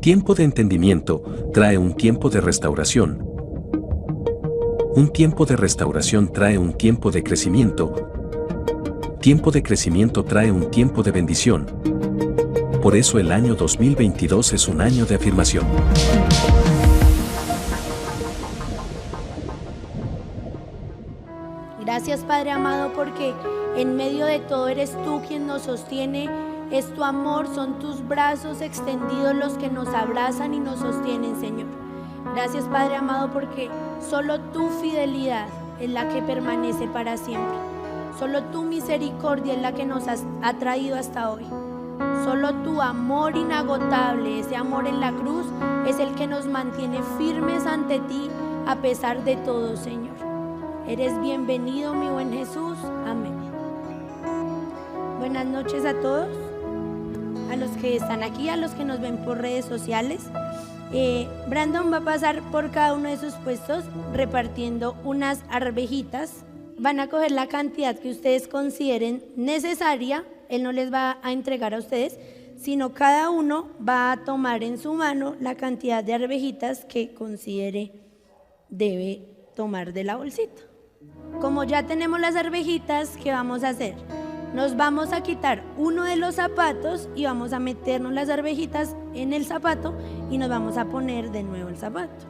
tiempo de entendimiento trae un tiempo de restauración. Un tiempo de restauración trae un tiempo de crecimiento. Tiempo de crecimiento trae un tiempo de bendición. Por eso el año 2022 es un año de afirmación. Gracias, Padre amado, porque en medio de todo eres tú quien nos sostiene, es tu amor, son tus brazos extendidos los que nos abrazan y nos sostienen, Señor. Gracias, Padre amado, porque solo tu fidelidad es la que permanece para siempre. Solo tu misericordia es la que nos ha traído hasta hoy. Solo tu amor inagotable, ese amor en la cruz, es el que nos mantiene firmes ante ti a pesar de todo, Señor. Eres bienvenido, mi buen Jesús. Amén. Buenas noches a todos, a los que están aquí, a los que nos ven por redes sociales. Brandon va a pasar por cada uno de sus puestos repartiendo unas arvejitas. Van a coger la cantidad que ustedes consideren necesaria. Él no les va a entregar a ustedes, sino cada uno va a tomar en su mano la cantidad de arvejitas que considere debe tomar de la bolsita. Como ya tenemos las arvejitas, ¿qué vamos a hacer? Nos vamos a quitar uno de los zapatos y vamos a meternos las arvejitas en el zapato y nos vamos a poner de nuevo el zapato.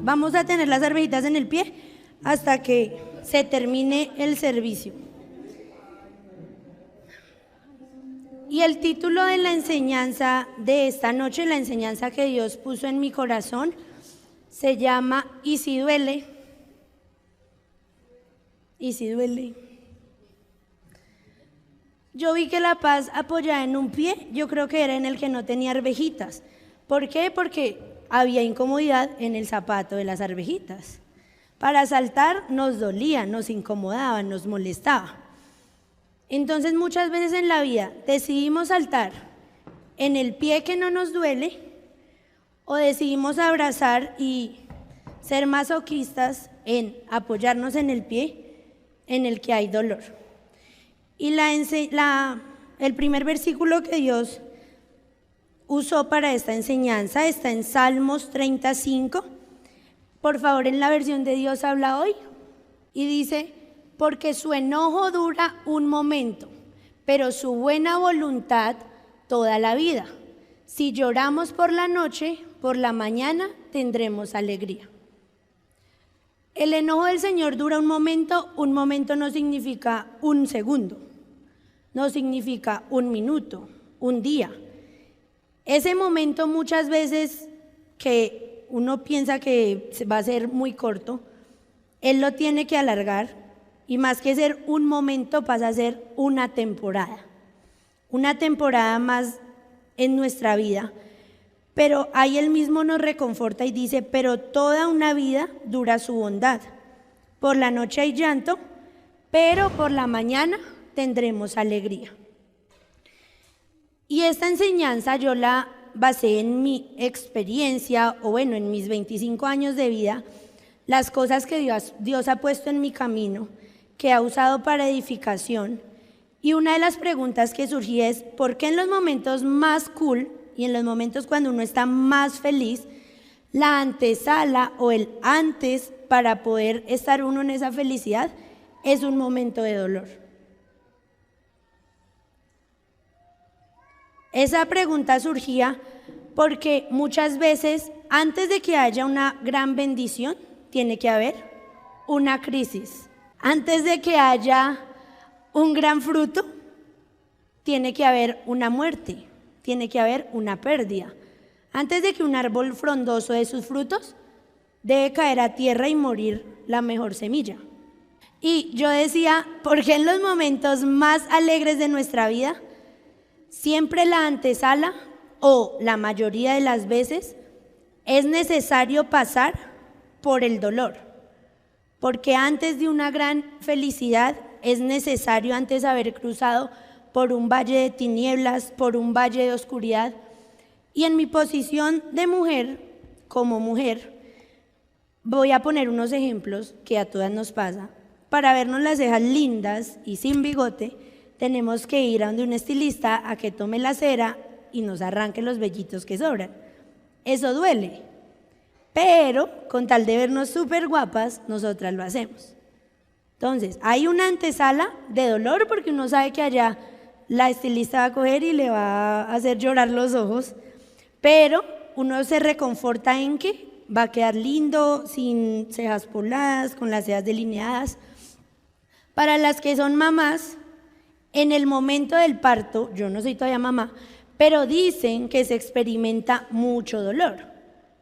Vamos a tener las arvejitas en el pie hasta que se termine el servicio. Y el título de la enseñanza de esta noche, la enseñanza que Dios puso en mi corazón, se llama ¿Y si duele? ¿Y si duele? Yo vi que la paz apoyada en un pie, yo creo que era en el que no tenía arvejitas. ¿Por qué? Porque había incomodidad en el zapato de las arvejitas. Para saltar nos dolía, nos incomodaba, nos molestaba. Entonces muchas veces en la vida decidimos saltar en el pie que no nos duele o decidimos abrazar y ser masoquistas en apoyarnos en el pie en el que hay dolor. Y el primer versículo que Dios usó para esta enseñanza está en Salmos 35. Por favor, en la versión de Dios habla hoy. Y dice: porque su enojo dura un momento, pero su buena voluntad toda la vida. Si lloramos por la noche, por la mañana tendremos alegría. El enojo del Señor dura un momento no significa un segundo, no significa un minuto, un día. Ese momento muchas veces que uno piensa que va a ser muy corto, Él lo tiene que alargar y más que ser un momento pasa a ser una temporada más en nuestra vida. Pero ahí Él mismo nos reconforta y dice: pero toda una vida dura su bondad. Por la noche hay llanto, pero por la mañana tendremos alegría. Y esta enseñanza yo la basé en mi experiencia, o bueno, en mis 25 años de vida, las cosas que Dios ha puesto en mi camino, que ha usado para edificación. Y una de las preguntas que surgía es: ¿por qué en los momentos más cool y en los momentos cuando uno está más feliz, la antesala o el antes para poder estar uno en esa felicidad es un momento de dolor? Esa pregunta surgía porque muchas veces antes de que haya una gran bendición tiene que haber una crisis. Antes de que haya un gran fruto tiene que haber una muerte. Tiene que haber una pérdida. Antes de que un árbol frondoso dé sus frutos, debe caer a tierra y morir la mejor semilla. Y yo decía: ¿por qué en los momentos más alegres de nuestra vida siempre la antesala, o la mayoría de las veces, es necesario pasar por el dolor? Porque antes de una gran felicidad es necesario antes haber cruzado por un valle de tinieblas, por un valle de oscuridad. Y en mi posición de mujer, como mujer, voy a poner unos ejemplos que a todas nos pasa. Para vernos las cejas lindas y sin bigote, tenemos que ir a donde un estilista a que tome la cera y nos arranque los vellitos que sobran. Eso duele, pero con tal de vernos súper guapas, nosotras lo hacemos. Entonces, hay una antesala de dolor porque uno sabe que allá la estilista va a coger y le va a hacer llorar los ojos, pero uno se reconforta en que va a quedar lindo, sin cejas pobladas, con las cejas delineadas. Para las que son mamás, en el momento del parto, yo no soy todavía mamá, pero dicen que se experimenta mucho dolor,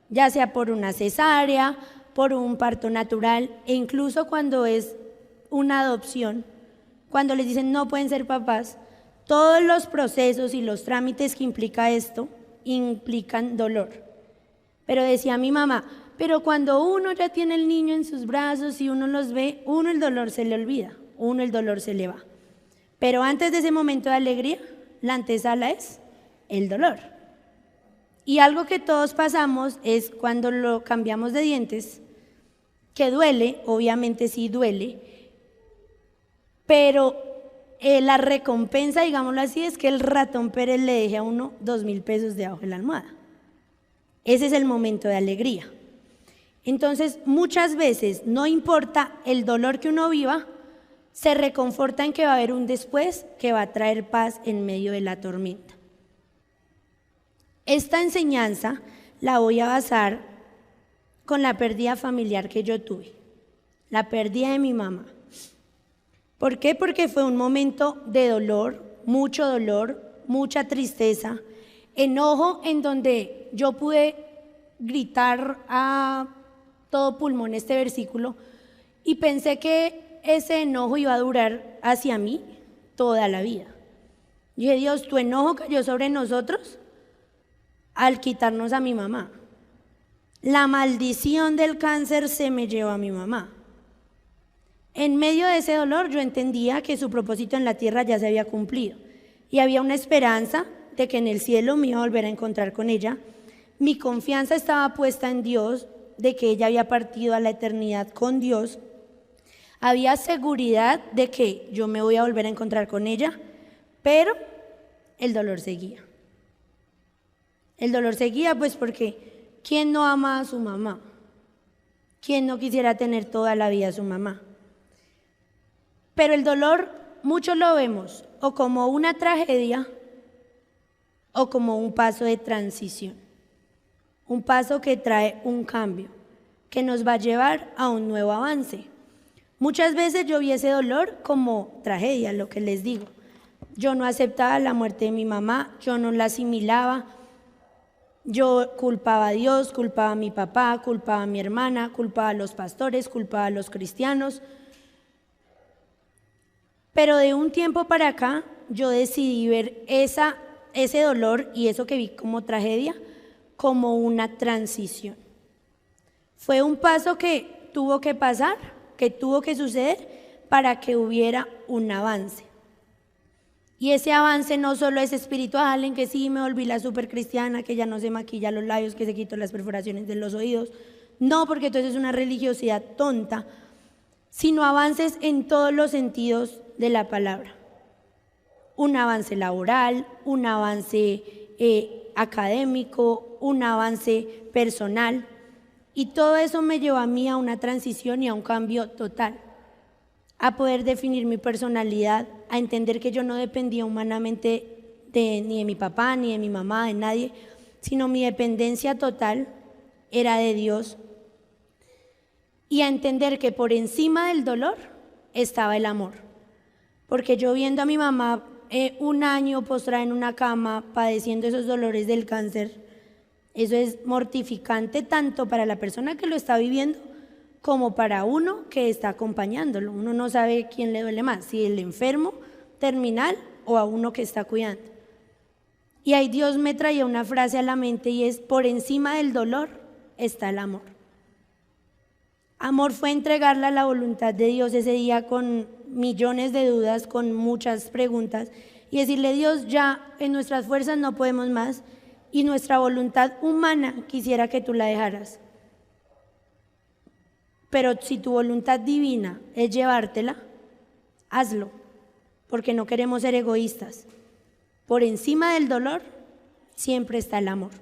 ya sea por una cesárea, por un parto natural, e incluso cuando es una adopción, cuando les dicen no pueden ser papás, todos los procesos y los trámites que implica esto implican dolor. Pero decía mi mamá, pero cuando uno ya tiene el niño en sus brazos y uno los ve, uno el dolor se le olvida, uno el dolor se le va. Pero antes de ese momento de alegría, la antesala es el dolor. Y algo que todos pasamos es cuando lo cambiamos de dientes, que duele, obviamente sí duele, pero la recompensa, digámoslo así, es que el ratón Pérez le deje a uno 2.000 pesos debajo de la almohada. Ese es el momento de alegría. Entonces, muchas veces, no importa el dolor que uno viva, se reconforta en que va a haber un después que va a traer paz en medio de la tormenta. Esta enseñanza la voy a basar con la pérdida familiar que yo tuve, la pérdida de mi mamá. ¿Por qué? Porque fue un momento de dolor, mucha tristeza, enojo, en donde yo pude gritar a todo pulmón este versículo y pensé que ese enojo iba a durar hacia mí toda la vida. Yo dije, Dios, tu enojo cayó sobre nosotros al quitarnos a mi mamá. La maldición del cáncer se me llevó a mi mamá. En medio de ese dolor yo entendía que su propósito en la tierra ya se había cumplido y había una esperanza de que en el cielo me iba a volver a encontrar con ella. Mi confianza estaba puesta en Dios, de que ella había partido a la eternidad con Dios. Había seguridad de que yo me voy a volver a encontrar con ella, pero el dolor seguía. El dolor seguía pues porque ¿quién no ama a su mamá? ¿Quién no quisiera tener toda la vida a su mamá? Pero el dolor muchos lo vemos o como una tragedia o como un paso de transición, un paso que trae un cambio, que nos va a llevar a un nuevo avance. Muchas veces yo vi ese dolor como tragedia, lo que les digo. Yo no aceptaba la muerte de mi mamá, yo no la asimilaba, yo culpaba a Dios, culpaba a mi papá, culpaba a mi hermana, culpaba a los pastores, culpaba a los cristianos. Pero de un tiempo para acá yo decidí ver ese dolor y eso que vi como tragedia como una transición. Fue un paso que tuvo que pasar, que tuvo que suceder para que hubiera un avance. Y ese avance no solo es espiritual, en que sí me volví la super cristiana, que ya no se maquilla los labios, que se quitó las perforaciones de los oídos. No, porque entonces es una religiosidad tonta, sino avances en todos los sentidos de la palabra. Un avance laboral, un avance académico, un avance personal. Y todo eso me llevó a mí a una transición y a un cambio total. A poder definir mi personalidad, a entender que yo no dependía humanamente ni de mi papá, ni de mi mamá, de nadie, sino mi dependencia total era de Dios. Y a entender que por encima del dolor estaba el amor. Porque yo viendo a mi mamá un año postrada en una cama, padeciendo esos dolores del cáncer, eso es mortificante tanto para la persona que lo está viviendo como para uno que está acompañándolo. Uno no sabe quién le duele más, si el enfermo terminal o a uno que está cuidando. Y ahí Dios me traía una frase a la mente y es: por encima del dolor está el amor. Amor fue entregarla a la voluntad de Dios ese día con millones de dudas, con muchas preguntas, y decirle: Dios, ya en nuestras fuerzas no podemos más y nuestra voluntad humana quisiera que tú la dejaras. Pero si tu voluntad divina es llevártela, hazlo, porque no queremos ser egoístas. Por encima del dolor siempre está el amor.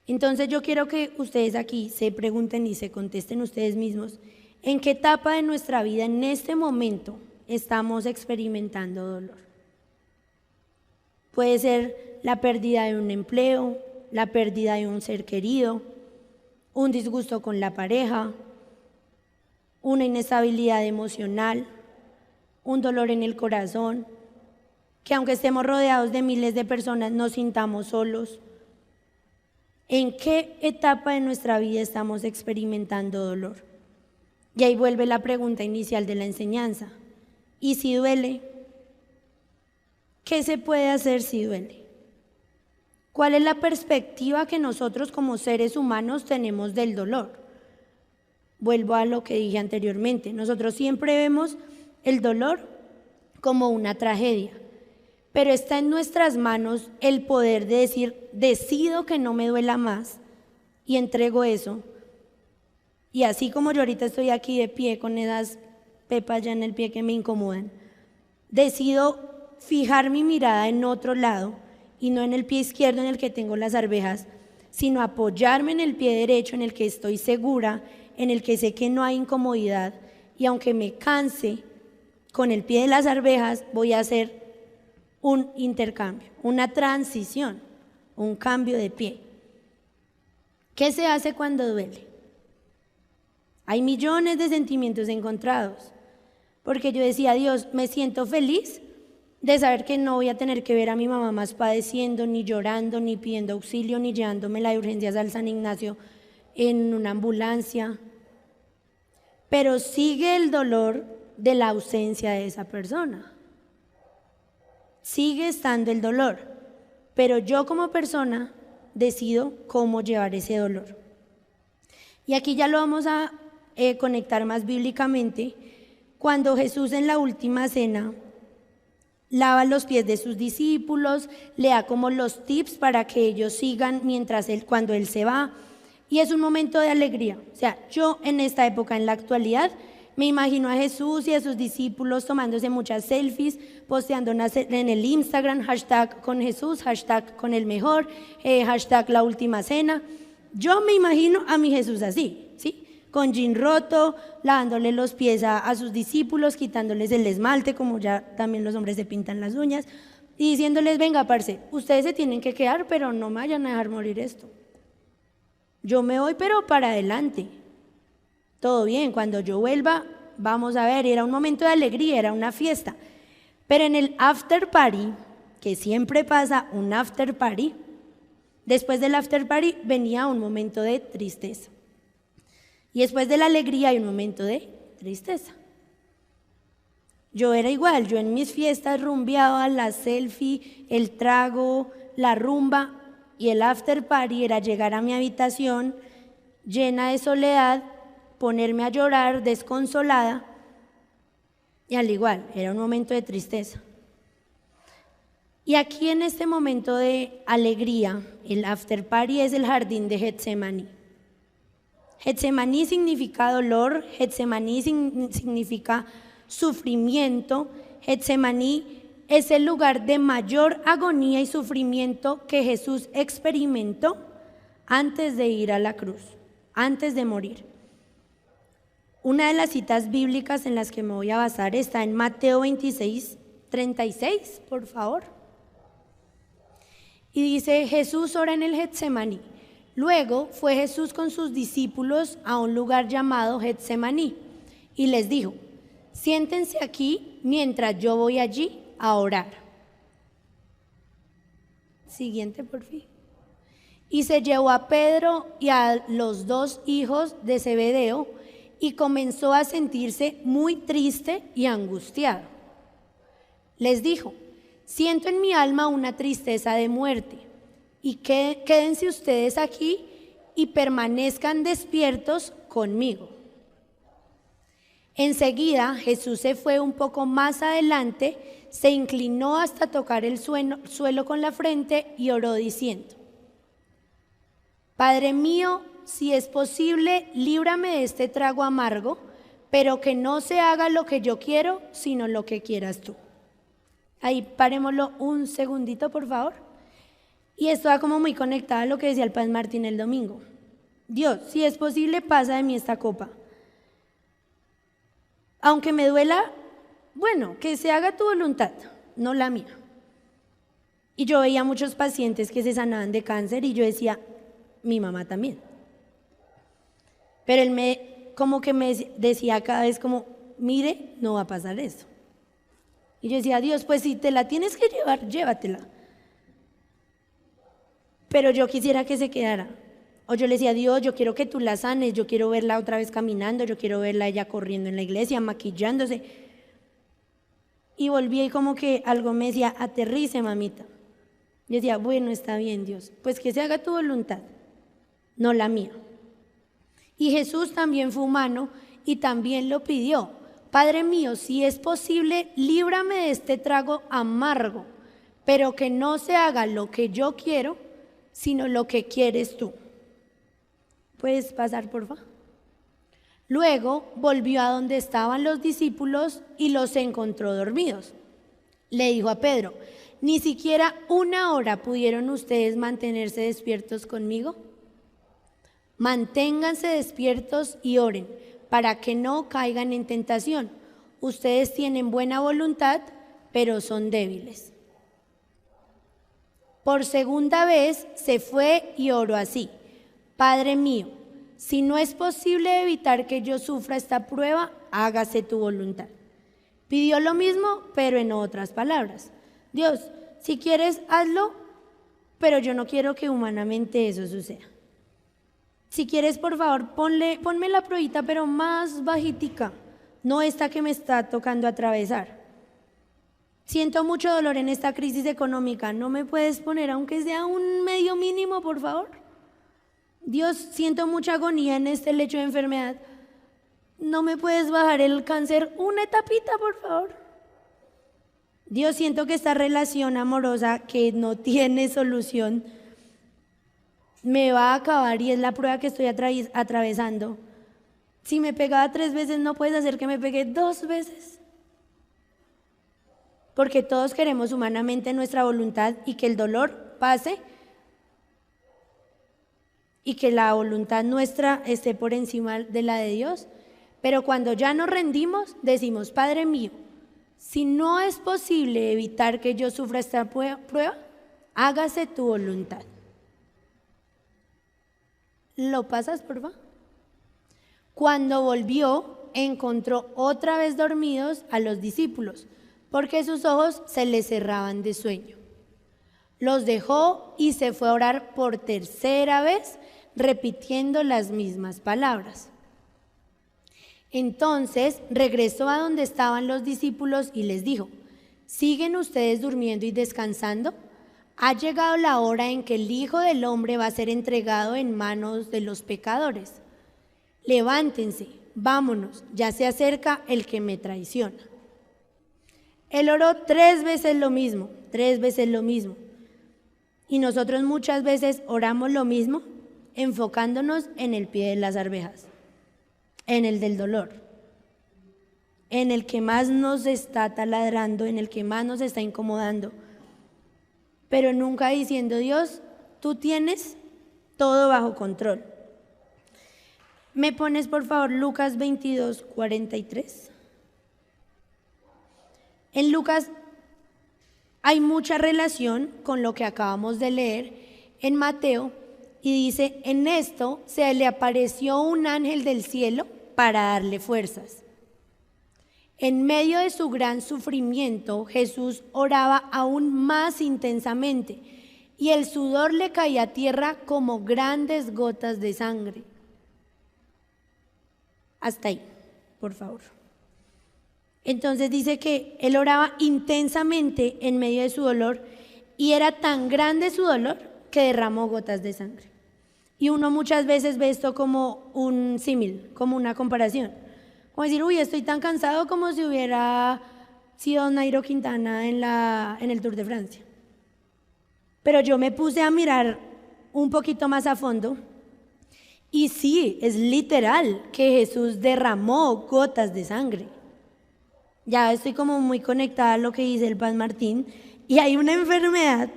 Entonces yo quiero que ustedes aquí se pregunten y se contesten ustedes mismos, ¿en qué etapa de nuestra vida en este momento estamos experimentando dolor? Puede ser la pérdida de un empleo, la pérdida de un ser querido, un disgusto con la pareja, una inestabilidad emocional, un dolor en el corazón, que aunque estemos rodeados de miles de personas nos sintamos solos. ¿En qué etapa de nuestra vida estamos experimentando dolor? Y ahí vuelve la pregunta inicial de la enseñanza. ¿Y si duele? ¿Qué se puede hacer si duele? ¿Cuál es la perspectiva que nosotros como seres humanos tenemos del dolor? Vuelvo a lo que dije anteriormente. Nosotros siempre vemos el dolor como una tragedia, pero está en nuestras manos el poder de decir, decido que no me duela más y entrego eso. Y así como yo ahorita estoy aquí de pie con esas pepas ya en el pie que me incomodan, decido fijar mi mirada en otro lado y no en el pie izquierdo en el que tengo las arvejas, sino apoyarme en el pie derecho en el que estoy segura, en el que sé que no hay incomodidad, y aunque me canse con el pie de las arvejas, voy a hacer un intercambio, una transición, un cambio de pie. ¿Qué se hace cuando duele? Hay millones de sentimientos encontrados, porque yo decía, Dios, me siento feliz de saber que no voy a tener que ver a mi mamá más padeciendo, ni llorando, ni pidiendo auxilio, ni llevándome de urgencias al San Ignacio en una ambulancia. Pero sigue el dolor de la ausencia de esa persona. Sigue estando el dolor, pero yo como persona decido cómo llevar ese dolor. Y aquí ya lo vamos a conectar más bíblicamente. Cuando Jesús en la última cena lava los pies de sus discípulos, le da como los tips para que ellos sigan cuando Él se va, y es un momento de alegría. O sea, yo en esta época, en la actualidad, me imagino a Jesús y a sus discípulos tomándose muchas selfies, posteando en el Instagram, hashtag con Jesús, hashtag con el mejor, hashtag la última cena. Yo me imagino a mi Jesús así, ¿sí? Con jean roto, lavándole los pies a sus discípulos, quitándoles el esmalte, como ya también los hombres se pintan las uñas, y diciéndoles, venga, parce, ustedes se tienen que quedar, pero no me vayan a dejar morir esto. Yo me voy, pero para adelante. Todo bien, cuando yo vuelva, vamos a ver, era un momento de alegría, era una fiesta. Pero en el after party, que siempre pasa un after party, después del after party venía un momento de tristeza. Y después de la alegría hay un momento de tristeza. Yo era igual, yo en mis fiestas rumbeaba, la selfie, el trago, la rumba, y el after party era llegar a mi habitación llena de soledad, ponerme a llorar desconsolada, y al igual, era un momento de tristeza. Y aquí en este momento de alegría, el after party es el jardín de Getsemaní. Getsemaní significa dolor, Getsemaní significa sufrimiento, Getsemaní es el lugar de mayor agonía y sufrimiento que Jesús experimentó antes de ir a la cruz, antes de morir. Una de las citas bíblicas en las que me voy a basar está en Mateo 26, 36, por favor. Y dice, Jesús ora en el Getsemaní. Luego fue Jesús con sus discípulos a un lugar llamado Getsemaní y les dijo, siéntense aquí mientras yo voy allí a orar. Siguiente, por fin. Y se llevó a Pedro y a los dos hijos de Zebedeo y comenzó a sentirse muy triste y angustiado. Les dijo, siento en mi alma una tristeza de muerte. Y quédense ustedes aquí y permanezcan despiertos conmigo. Enseguida Jesús se fue un poco más adelante, se inclinó hasta tocar el suelo con la frente y oró diciendo, Padre mío, si es posible, líbrame de este trago amargo, pero que no se haga lo que yo quiero, sino lo que quieras tú. Ahí parémoslo un segundito, por favor. Y esto va como muy conectada a lo que decía el Padre Martín el domingo. Dios, si es posible, pasa de mí esta copa. Aunque me duela, bueno, que se haga tu voluntad, no la mía. Y yo veía muchos pacientes que se sanaban de cáncer y yo decía, mi mamá también. Pero él como que me decía cada vez como, mire, no va a pasar eso. Y yo decía, Dios, pues si te la tienes que llevar, llévatela. Pero yo quisiera que se quedara. O yo le decía, Dios, yo quiero que tú la sanes, yo quiero verla otra vez caminando, yo quiero verla ella corriendo en la iglesia, maquillándose. Y volví y como que algo me decía, aterrice, mamita. Yo decía, bueno, está bien, Dios, pues que se haga tu voluntad, no la mía. Y Jesús también fue humano y también lo pidió. Padre mío, si es posible, líbrame de este trago amargo, pero que no se haga lo que yo quiero, sino lo que quieres tú. ¿Puedes pasar, por favor? Luego volvió a donde estaban los discípulos y los encontró dormidos. Le dijo a Pedro, ¿ni siquiera una hora pudieron ustedes mantenerse despiertos conmigo? Manténganse despiertos y oren para que no caigan en tentación. Ustedes tienen buena voluntad, pero son débiles. Por segunda vez se fue y oró así: Padre mío, si no es posible evitar que yo sufra esta prueba, hágase tu voluntad. Pidió lo mismo, pero en otras palabras. Dios, si quieres, hazlo, pero yo no quiero que humanamente eso suceda. Si quieres, por favor, ponme la pruebita, pero más bajitica, no esta que me está tocando atravesar. Siento mucho dolor en esta crisis económica, ¿no me puedes poner aunque sea un medio mínimo, por favor? Dios, siento mucha agonía en este lecho de enfermedad, ¿no me puedes bajar el cáncer una etapita, por favor? Dios, siento que esta relación amorosa que no tiene solución me va a acabar y es la prueba que estoy atravesando. Si me pegaba 3 veces, ¿no puedes hacer que me pegue 2 veces? Porque todos queremos humanamente nuestra voluntad y que el dolor pase y que la voluntad nuestra esté por encima de la de Dios. Pero cuando ya nos rendimos, decimos, Padre mío, si no es posible evitar que yo sufra esta prueba, hágase tu voluntad. ¿Lo pasas, por favor? Cuando volvió, encontró otra vez dormidos a los discípulos, porque sus ojos se les cerraban de sueño. Los dejó y se fue a orar por tercera vez, repitiendo las mismas palabras. Entonces regresó a donde estaban los discípulos y les dijo, ¿siguen ustedes durmiendo y descansando? Ha llegado la hora en que el Hijo del Hombre va a ser entregado en manos de los pecadores. Levántense, vámonos, ya se acerca el que me traiciona. Él oró 3 veces lo mismo, 3 veces lo mismo. Y nosotros muchas veces oramos lo mismo, enfocándonos en el pie de las arvejas, en el del dolor, en el que más nos está taladrando, en el que más nos está incomodando, pero nunca diciendo, Dios, tú tienes todo bajo control. ¿Me pones, por favor, Lucas 22, 43? En Lucas hay mucha relación con lo que acabamos de leer en Mateo y dice, en esto se le apareció un ángel del cielo para darle fuerzas. En medio de su gran sufrimiento, Jesús oraba aún más intensamente y el sudor le caía a tierra como grandes gotas de sangre. Hasta ahí, por favor. Entonces dice que él oraba intensamente en medio de su dolor y era tan grande su dolor que derramó gotas de sangre. Y uno muchas veces ve esto como un símil, como una comparación. Como decir, uy, estoy tan cansado como si hubiera sido Nairo Quintana en el Tour de Francia. Pero yo me puse a mirar un poquito más a fondo y sí, es literal que Jesús derramó gotas de sangre. Ya estoy como muy conectada a lo que dice el Padre Martín y hay una enfermedad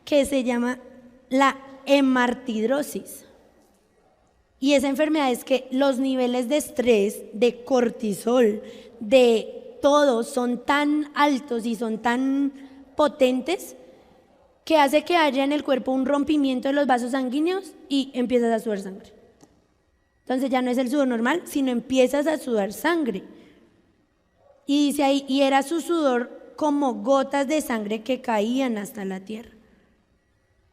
que se llama la hemartidrosis. Y esa enfermedad es que los niveles de estrés, de cortisol, de todo son tan altos y son tan potentes que hace que haya en el cuerpo un rompimiento de los vasos sanguíneos y empiezas a sudar sangre. Entonces ya no es el sudor normal, sino empiezas a sudar sangre. Y dice ahí, y era su sudor como gotas de sangre que caían hasta la tierra.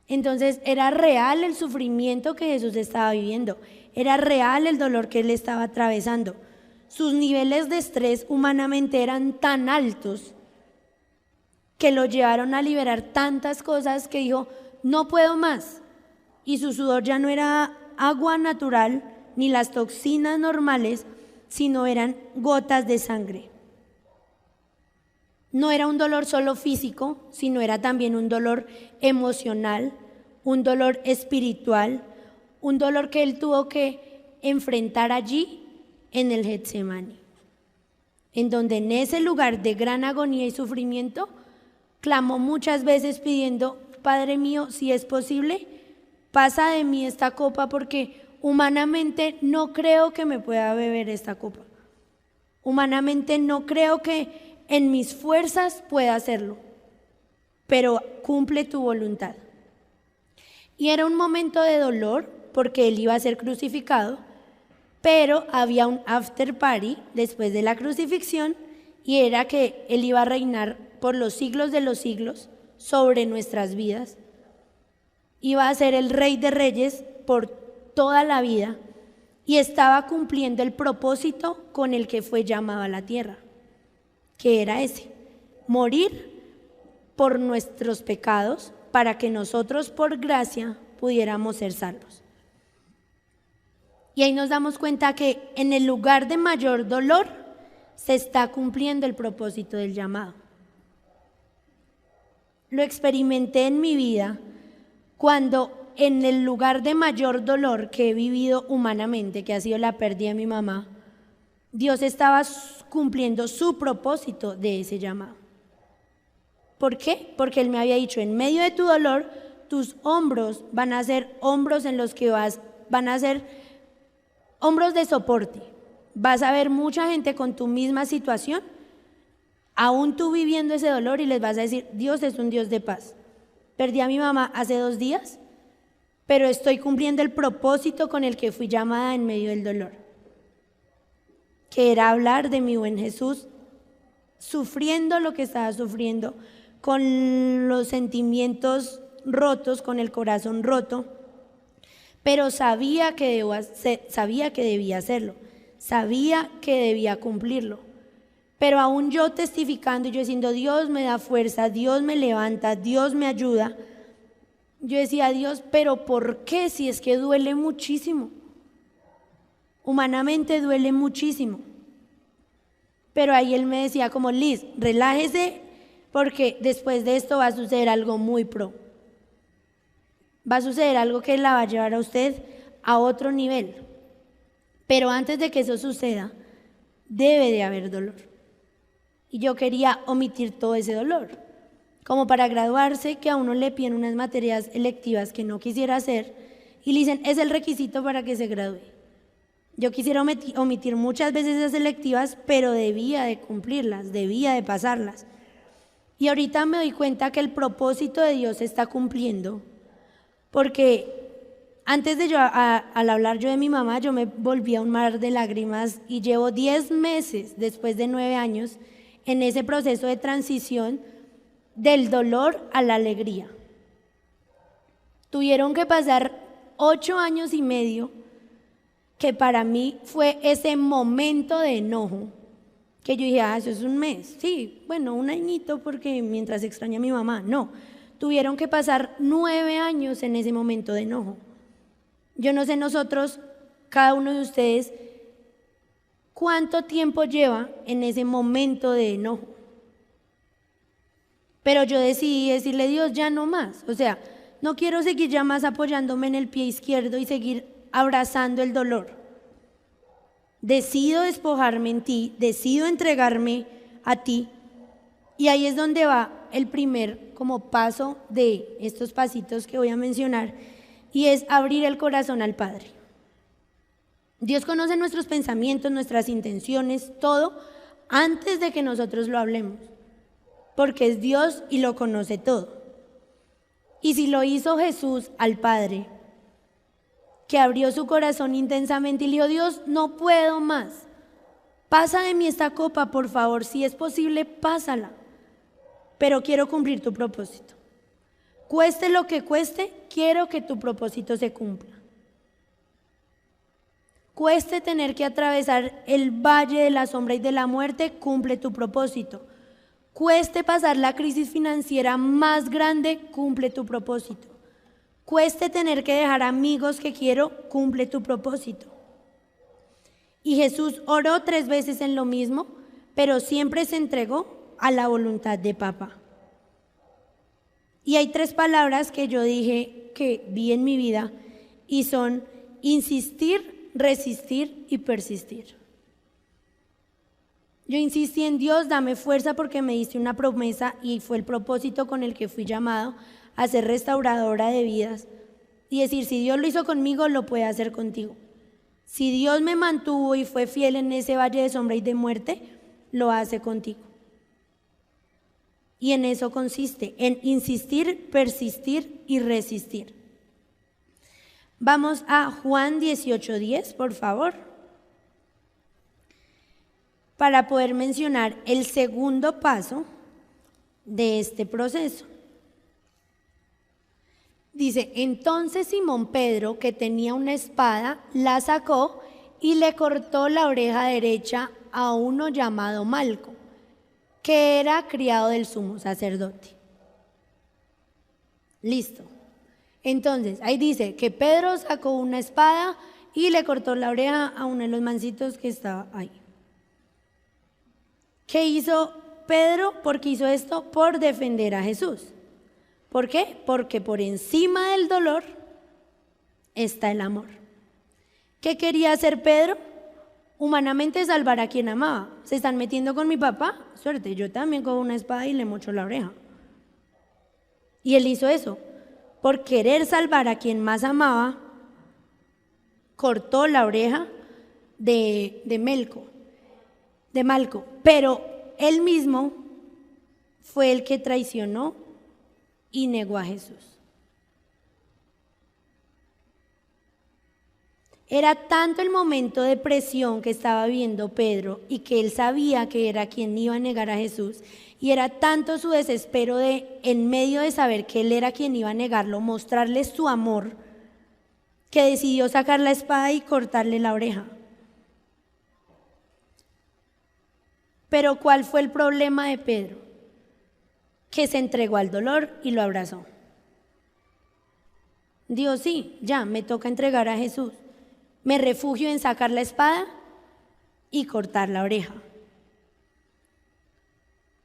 Entonces era real el sufrimiento que Jesús estaba viviendo, era real el dolor que él estaba atravesando. Sus niveles de estrés humanamente eran tan altos que lo llevaron a liberar tantas cosas que dijo, no puedo más. Y su sudor ya no era agua natural ni las toxinas normales, sino eran gotas de sangre. No era un dolor solo físico, sino era también un dolor emocional, un dolor espiritual, un dolor que él tuvo que enfrentar allí en el Getsemaní, en donde en ese lugar de gran agonía y sufrimiento, clamó muchas veces pidiendo, Padre mío, si es posible, pasa de mí esta copa porque humanamente no creo que me pueda beber esta copa. Humanamente no creo que en mis fuerzas pueda hacerlo, pero cumple tu voluntad. Y era un momento de dolor porque él iba a ser crucificado, pero había un after party después de la crucifixión y era que él iba a reinar por los siglos de los siglos sobre nuestras vidas. Iba a ser el Rey de Reyes por toda la vida y estaba cumpliendo el propósito con el que fue llamado a la tierra, que era ese, morir por nuestros pecados para que nosotros por gracia pudiéramos ser salvos. Y ahí nos damos cuenta que en el lugar de mayor dolor se está cumpliendo el propósito del llamado. Lo experimenté en mi vida cuando en el lugar de mayor dolor que he vivido humanamente, que ha sido la pérdida de mi mamá, Dios estaba cumpliendo su propósito de ese llamado. ¿Por qué? Porque Él me había dicho, en medio de tu dolor, tus hombros van a ser hombros en los que van a ser hombros de soporte. Vas a ver mucha gente con tu misma situación, aún tú viviendo ese dolor, y les vas a decir, Dios es un Dios de paz. Perdí a mi mamá hace 2 días, pero estoy cumpliendo el propósito con el que fui llamada en medio del dolor, que era hablar de mi buen Jesús, sufriendo lo que estaba sufriendo, con los sentimientos rotos, con el corazón roto, pero sabía que debía hacerlo, sabía que debía cumplirlo. Pero aún yo testificando y yo diciendo, Dios me da fuerza, Dios me levanta, Dios me ayuda, yo decía, Dios, pero ¿por qué? Si es que duele muchísimo. Humanamente duele muchísimo. Pero ahí Él me decía como, Liz, relájese porque después de esto va a suceder algo muy pro. Va a suceder algo que la va a llevar a usted a otro nivel. Pero antes de que eso suceda, debe de haber dolor. Y yo quería omitir todo ese dolor. Como para graduarse, que a uno le piden unas materias electivas que no quisiera hacer y le dicen, es el requisito para que se gradúe. Yo quisiera omitir muchas veces esas electivas, pero debía de cumplirlas, debía de pasarlas. Y ahorita me doy cuenta que el propósito de Dios se está cumpliendo, porque antes de al hablar yo de mi mamá, yo me volví a un mar de lágrimas y llevo 10 meses, después de 9 años, en ese proceso de transición del dolor a la alegría. Tuvieron que pasar 8 años y medio que para mí fue ese momento de enojo, que yo dije, eso es un mes, sí, bueno, un añito porque mientras extraña a mi mamá, no, tuvieron que pasar 9 años en ese momento de enojo. Yo no sé nosotros, cada uno de ustedes, cuánto tiempo lleva en ese momento de enojo. Pero yo decidí decirle, Dios, ya no más. O sea, no quiero seguir ya más apoyándome en el pie izquierdo y seguir abrazando el dolor. Decido despojarme en ti, decido entregarme a ti. Y ahí es donde va el primer como paso de estos pasitos que voy a mencionar, y es abrir el corazón al Padre. Dios conoce nuestros pensamientos, nuestras intenciones, todo antes de que nosotros lo hablemos, porque es Dios y lo conoce todo. Y si lo hizo Jesús al Padre, que abrió su corazón intensamente y le dijo: Dios, no puedo más, pasa de mí esta copa, por favor, si es posible, pásala, pero quiero cumplir tu propósito. Cueste lo que cueste, quiero que tu propósito se cumpla. Cueste tener que atravesar el valle de la sombra y de la muerte, cumple tu propósito. Cueste pasar la crisis financiera más grande, cumple tu propósito. Cueste tener que dejar amigos que quiero, cumple tu propósito. Y Jesús oró 3 veces en lo mismo, pero siempre se entregó a la voluntad de Papá. Y hay 3 palabras que yo dije que vi en mi vida y son insistir, resistir y persistir. Yo insistí en Dios, dame fuerza porque me diste una promesa y fue el propósito con el que fui llamado a ser restauradora de vidas y decir: si Dios lo hizo conmigo, lo puede hacer contigo. Si Dios me mantuvo y fue fiel en ese valle de sombra y de muerte, lo hace contigo. Y en eso consiste, en insistir, persistir y resistir. Vamos a Juan 18:10, por favor, para poder mencionar el segundo paso de este proceso. Dice: entonces Simón Pedro, que tenía una espada, la sacó y le cortó la oreja derecha a uno llamado Malco, que era criado del sumo sacerdote. Listo. Entonces, ahí dice que Pedro sacó una espada y le cortó la oreja a uno de los mancitos que estaba ahí. ¿Qué hizo Pedro? Porque hizo esto por defender a Jesús. ¿Por qué? Porque por encima del dolor está el amor. ¿Qué quería hacer Pedro? Humanamente salvar a quien amaba. ¿Se están metiendo con mi papá? Suerte, yo también cojo una espada y le mocho la oreja. Y él hizo eso. Por querer salvar a quien más amaba, cortó la oreja de Malco. Pero él mismo fue el que traicionó y negó a Jesús. Era tanto el momento de presión que estaba viviendo Pedro y que él sabía que era quien iba a negar a Jesús, y era tanto su desespero de, en medio de saber que él era quien iba a negarlo, mostrarle su amor, que decidió sacar la espada y cortarle la oreja. Pero ¿cuál fue el problema de Pedro? Que se entregó al dolor y lo abrazó. Dios, sí, ya me toca entregar a Jesús. Me refugio en sacar la espada y cortar la oreja.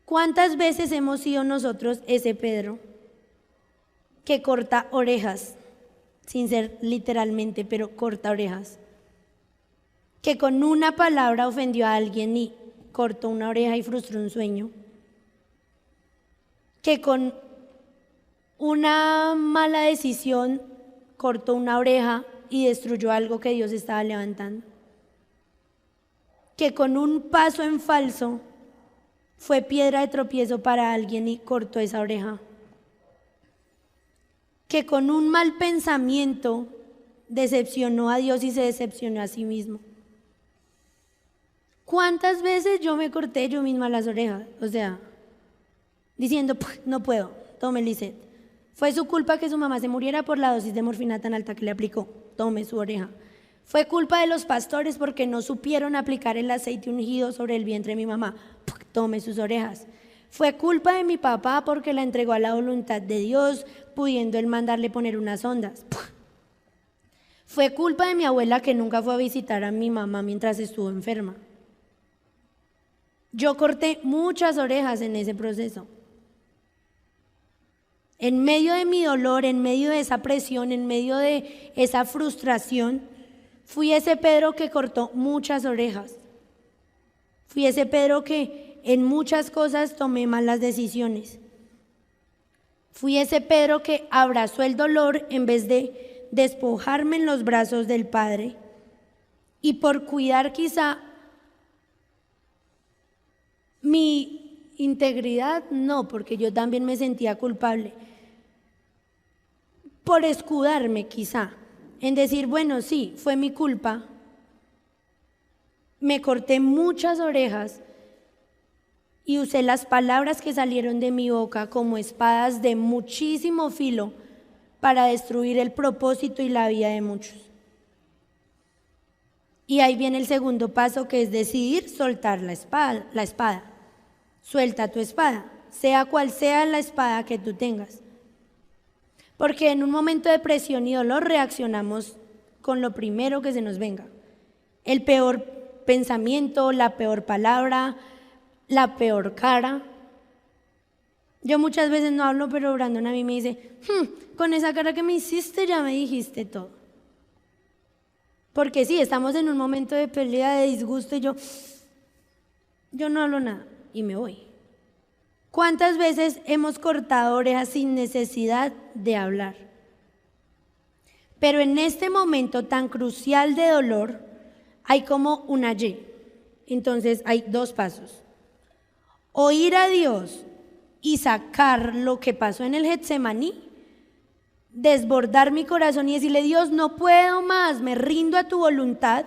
¿Cuántas veces hemos sido nosotros ese Pedro que corta orejas, sin ser literalmente, pero corta orejas? Que con una palabra ofendió a alguien y cortó una oreja y frustró un sueño. Que con una mala decisión cortó una oreja y destruyó algo que Dios estaba levantando. Que con un paso en falso fue piedra de tropiezo para alguien y cortó esa oreja. Que con un mal pensamiento decepcionó a Dios y se decepcionó a sí mismo. ¿Cuántas veces yo me corté yo misma las orejas? O sea, diciendo, no puedo, tome Lisette. Fue su culpa que su mamá se muriera por la dosis de morfina tan alta que le aplicó. Tome su oreja. Fue culpa de los pastores porque no supieron aplicar el aceite ungido sobre el vientre de mi mamá. Tome sus orejas. Fue culpa de mi papá porque la entregó a la voluntad de Dios, pudiendo él mandarle poner unas ondas. Fue culpa de mi abuela que nunca fue a visitar a mi mamá mientras estuvo enferma. Yo corté muchas orejas en ese proceso. En medio de mi dolor, en medio de esa presión, en medio de esa frustración, fui ese Pedro que cortó muchas orejas. Fui ese Pedro que en muchas cosas tomé malas decisiones. Fui ese Pedro que abrazó el dolor en vez de despojarme en los brazos del Padre. Y por cuidar quizá mi integridad, no, porque yo también me sentía culpable. Por escudarme quizá, en decir, bueno, sí, fue mi culpa. Me corté muchas orejas y usé las palabras que salieron de mi boca como espadas de muchísimo filo para destruir el propósito y la vida de muchos. Y ahí viene el segundo paso, que es decidir soltar la espada. Suelta tu espada, sea cual sea la espada que tú tengas. Porque en un momento de presión y dolor reaccionamos con lo primero que se nos venga. El peor pensamiento, la peor palabra, la peor cara. Yo muchas veces no hablo, pero Brandon a mí me dice, con esa cara que me hiciste ya me dijiste todo. Porque sí, estamos en un momento de pelea, de disgusto y yo no hablo nada y me voy. ¿Cuántas veces hemos cortado orejas sin necesidad de hablar? Pero en este momento tan crucial de dolor hay como una Y. Entonces hay dos pasos. Oír a Dios y sacar lo que pasó en el Getsemaní, desbordar mi corazón y decirle, Dios, no puedo más, me rindo a tu voluntad,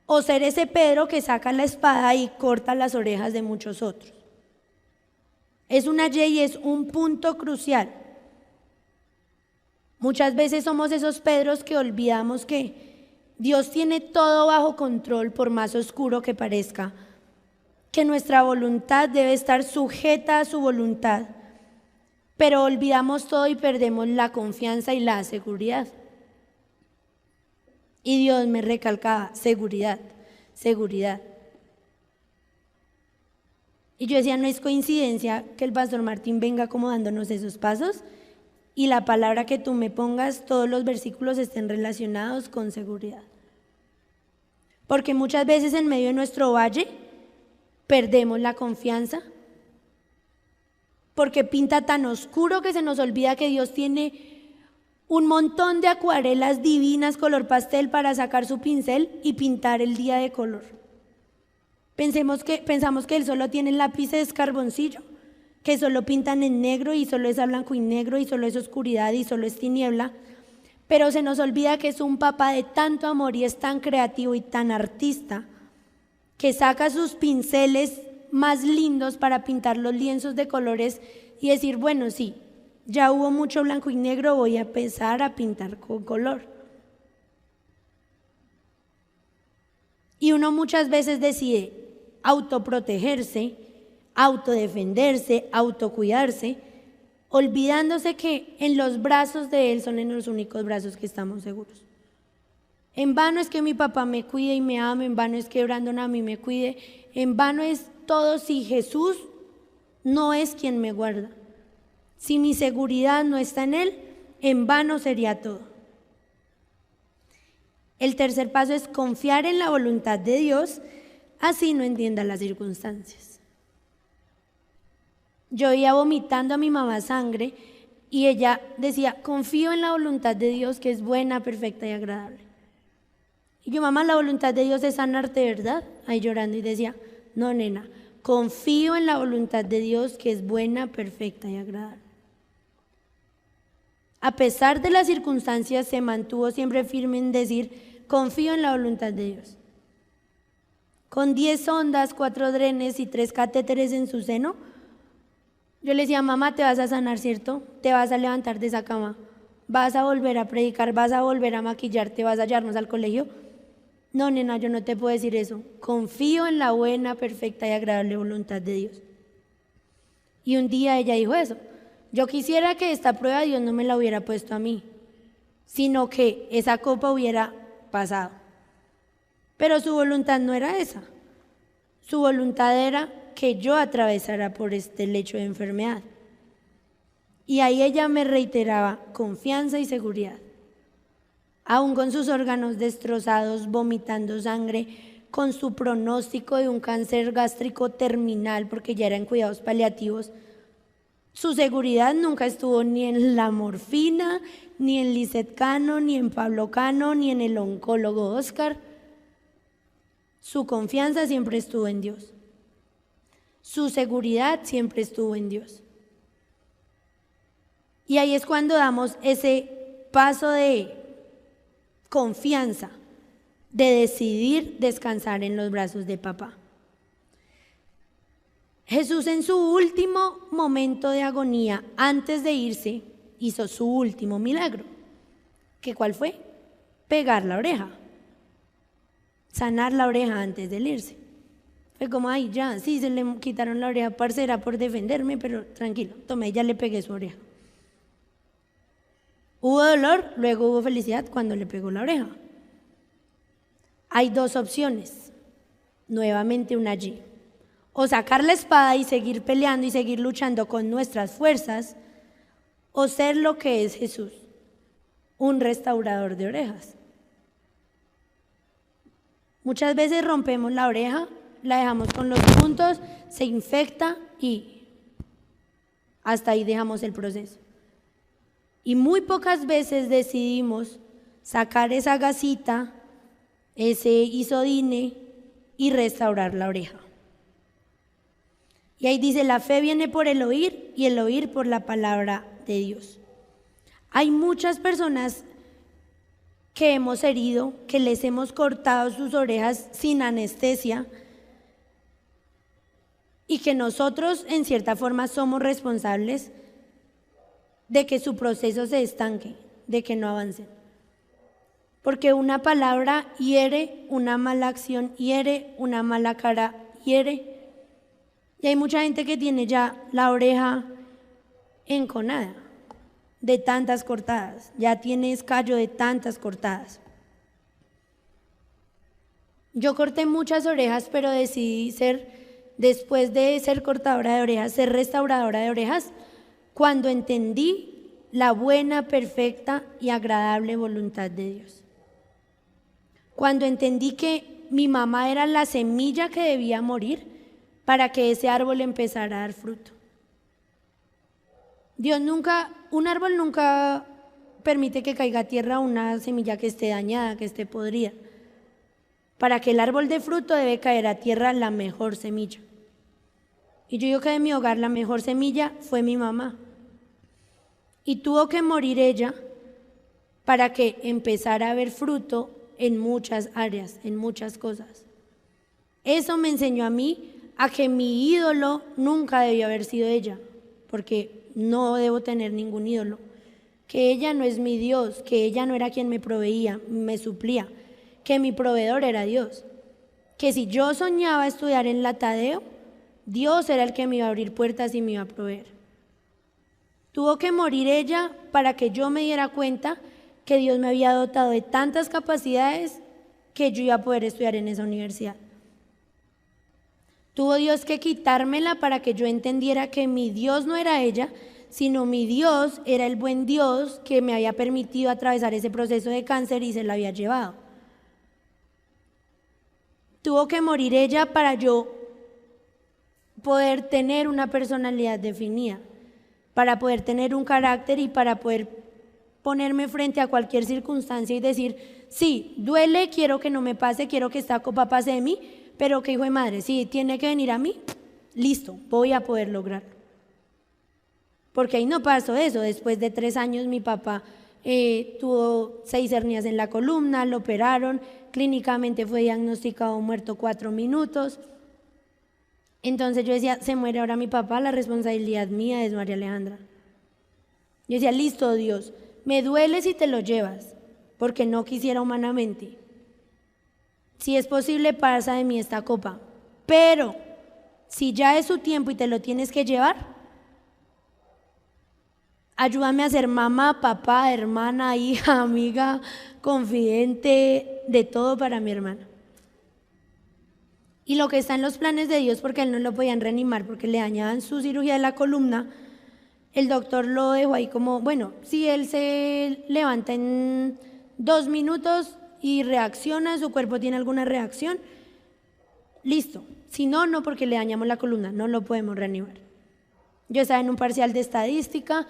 o ser ese Pedro que saca la espada y corta las orejas de muchos otros. Es una Y y es un punto crucial. Muchas veces somos esos Pedros que olvidamos que Dios tiene todo bajo control, por más oscuro que parezca, que nuestra voluntad debe estar sujeta a su voluntad. Pero olvidamos todo y perdemos la confianza y la seguridad. Y Dios me recalcaba, seguridad, seguridad. Y yo decía, no es coincidencia que el pastor Martín venga como dándonos esos pasos y la palabra que tú me pongas, todos los versículos estén relacionados con seguridad. Porque muchas veces en medio de nuestro valle perdemos la confianza. Porque pinta tan oscuro que se nos olvida que Dios tiene un montón de acuarelas divinas color pastel para sacar su pincel y pintar el día de color. Pensamos que Él solo tiene lápices de carboncillo, que solo pintan en negro y solo es a blanco y negro y solo es oscuridad y solo es tiniebla. Pero se nos olvida que es un papá de tanto amor y es tan creativo y tan artista que saca sus pinceles más lindos para pintar los lienzos de colores y decir, bueno, sí, ya hubo mucho blanco y negro, voy a empezar a pintar con color. Y uno muchas veces decide autoprotegerse, autodefenderse, autocuidarse, olvidándose que en los brazos de Él son en los únicos brazos que estamos seguros. En vano es que mi papá me cuide y me ame, en vano es que Brandon a mí me cuide, en vano es todo si Jesús no es quien me guarda. Si mi seguridad no está en Él, en vano sería todo. El tercer paso es confiar en la voluntad de Dios, así no entienda las circunstancias. Yo iba vomitando a mi mamá sangre y ella decía, confío en la voluntad de Dios que es buena, perfecta y agradable. Y yo, mamá, la voluntad de Dios es sanarte, ¿verdad? Ahí llorando y decía, no, nena, confío en la voluntad de Dios que es buena, perfecta y agradable. A pesar de las circunstancias, se mantuvo siempre firme en decir, confío en la voluntad de Dios. Con 10 sondas, 4 drenes y 3 catéteres en su seno, yo le decía, mamá, te vas a sanar, ¿cierto? Te vas a levantar de esa cama, vas a volver a predicar, vas a volver a maquillarte, vas a llevarnos al colegio. No, nena, yo no te puedo decir eso. Confío en la buena, perfecta y agradable voluntad de Dios. Y un día ella dijo eso. Yo quisiera que esta prueba Dios no me la hubiera puesto a mí, sino que esa copa hubiera pasado. Pero su voluntad no era esa. Su voluntad era que yo atravesara por este lecho de enfermedad. Y ahí ella me reiteraba confianza y seguridad. Aún con sus órganos destrozados, vomitando sangre, con su pronóstico de un cáncer gástrico terminal, porque ya eran cuidados paliativos, Su seguridad nunca estuvo ni en la morfina, ni en Lisette Cano, ni en Pablo Cano, ni en el oncólogo Oscar. Su confianza siempre estuvo en Dios. Su seguridad siempre estuvo en Dios. Y ahí es cuando damos ese paso de confianza, de decidir descansar en los brazos de papá. Jesús en su último momento de agonía, antes de irse, hizo su último milagro. ¿Qué cuál fue? Pegar la oreja. Sanar la oreja antes de irse. Fue como, ay, ya, sí, se le quitaron la oreja, parcera, por defenderme, pero tranquilo, tomé, ya le pegué su oreja. Hubo dolor, luego hubo felicidad cuando le pegó la oreja. Hay dos opciones, nuevamente una allí. O sacar la espada y seguir peleando y seguir luchando con nuestras fuerzas, o ser lo que es Jesús, un restaurador de orejas. Muchas veces rompemos la oreja, la dejamos con los puntos, se infecta y hasta ahí dejamos el proceso. Y muy pocas veces decidimos sacar esa gasita, ese isodine y restaurar la oreja. Y ahí dice, la fe viene por el oír y el oír por la palabra de Dios. Hay muchas personas que hemos herido, que les hemos cortado sus orejas sin anestesia y que nosotros en cierta forma somos responsables de que su proceso se estanque, de que no avancen. Porque una palabra hiere, una mala acción hiere, una mala cara hiere. Y hay mucha gente que tiene ya la oreja enconada de tantas cortadas, ya tiene escallo de tantas cortadas. Yo corté muchas orejas, pero decidí después de ser cortadora de orejas, ser restauradora de orejas, cuando entendí la buena, perfecta y agradable voluntad de Dios. Cuando entendí que mi mamá era la semilla que debía morir para que ese árbol empezara a dar fruto. Un árbol nunca permite que caiga a tierra una semilla que esté dañada, que esté podrida. Para que el árbol dé fruto debe caer a tierra la mejor semilla. Y yo digo que de mi hogar la mejor semilla fue mi mamá. Y tuvo que morir ella para que empezara a haber fruto en muchas áreas, en muchas cosas. Eso me enseñó a mí a que mi ídolo nunca debió haber sido ella, porque no debo tener ningún ídolo, que ella no es mi Dios, que ella no era quien me proveía, me suplía, que mi proveedor era Dios, que si yo soñaba estudiar en la Tadeo, Dios era el que me iba a abrir puertas y me iba a proveer. Tuvo que morir ella para que yo me diera cuenta que Dios me había dotado de tantas capacidades que yo iba a poder estudiar en esa universidad. Tuvo Dios que quitármela para que yo entendiera que mi Dios no era ella, sino mi Dios era el buen Dios que me había permitido atravesar ese proceso de cáncer y se la había llevado. Tuvo que morir ella para yo poder tener una personalidad definida, para poder tener un carácter y para poder ponerme frente a cualquier circunstancia y decir, sí, duele, quiero que no me pase, quiero que esta copa pase de mí, pero que hijo de madre, si tiene que venir a mí, listo, voy a poder lograrlo. Porque ahí no pasó eso. Después de 3 años mi papá tuvo 6 hernias en la columna, lo operaron, clínicamente fue diagnosticado muerto 4 minutos. Entonces yo decía, se muere ahora mi papá, la responsabilidad mía es María Alejandra. Yo decía, listo Dios, me duele si te lo llevas, porque no quisiera humanamente. Si es posible, pasa de mí esta copa. Pero si ya es su tiempo y te lo tienes que llevar, ayúdame a ser mamá, papá, hermana, hija, amiga, confidente, de todo para mi hermana. Y lo que está en los planes de Dios, porque él no lo podían reanimar, porque le dañaban su cirugía de la columna, el doctor lo dejó ahí como, bueno, si él se levanta en 2 minutos y reacciona, su cuerpo tiene alguna reacción, listo. Si no, no, porque le dañamos la columna, no lo podemos reanimar. Yo estaba en un parcial de estadística,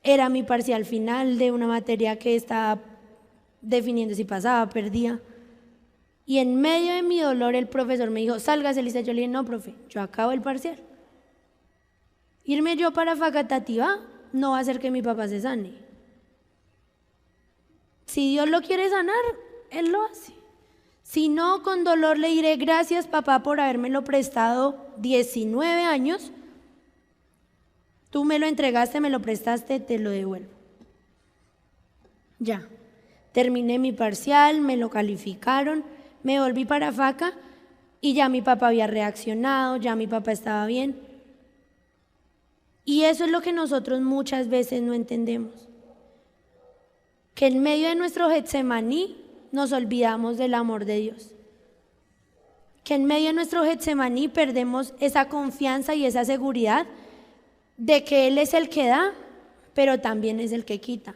era mi parcial final de una materia que estaba definiendo si pasaba, perdía. Y en medio de mi dolor el profesor me dijo, sálgase, Elisa. Yo le dije, no, profe, yo acabo el parcial. Irme yo para Facatativá no va a hacer que mi papá se sane. Si Dios lo quiere sanar, Él lo hace. Si no, con dolor le diré, gracias papá por habérmelo prestado 19 años. Tú me lo entregaste, me lo prestaste, te lo devuelvo. Ya, terminé mi parcial, me lo calificaron, me volví para Faca y ya mi papá había reaccionado, ya mi papá estaba bien. Y eso es lo que nosotros muchas veces no entendemos. Que en medio de nuestro Getsemaní nos olvidamos del amor de Dios. Que en medio de nuestro Getsemaní perdemos esa confianza y esa seguridad de que Él es el que da, pero también es el que quita.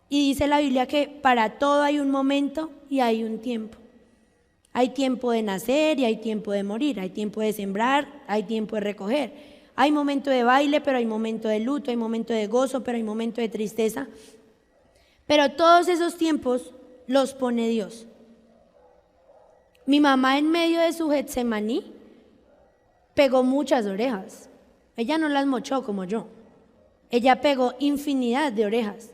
Y dice la Biblia que para todo hay un momento y hay un tiempo. Hay tiempo de nacer y hay tiempo de morir, hay tiempo de sembrar, hay tiempo de recoger. Hay momento de baile, pero hay momento de luto, hay momento de gozo, pero hay momento de tristeza. Pero todos esos tiempos los pone Dios. Mi mamá en medio de su Getsemaní pegó muchas orejas. Ella no las mochó como yo. Ella pegó infinidad de orejas,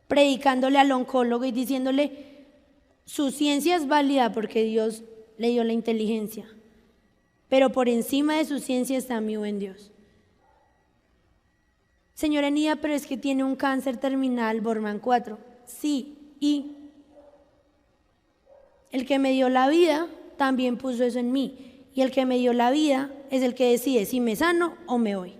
predicándole al oncólogo y diciéndole, su ciencia es válida porque Dios le dio la inteligencia, pero por encima de su ciencia está mi buen Dios. Señora Enida, pero es que tiene un cáncer terminal, Borman 4. Sí, y el que me dio la vida también puso eso en mí. Y el que me dio la vida es el que decide si me sano o me voy.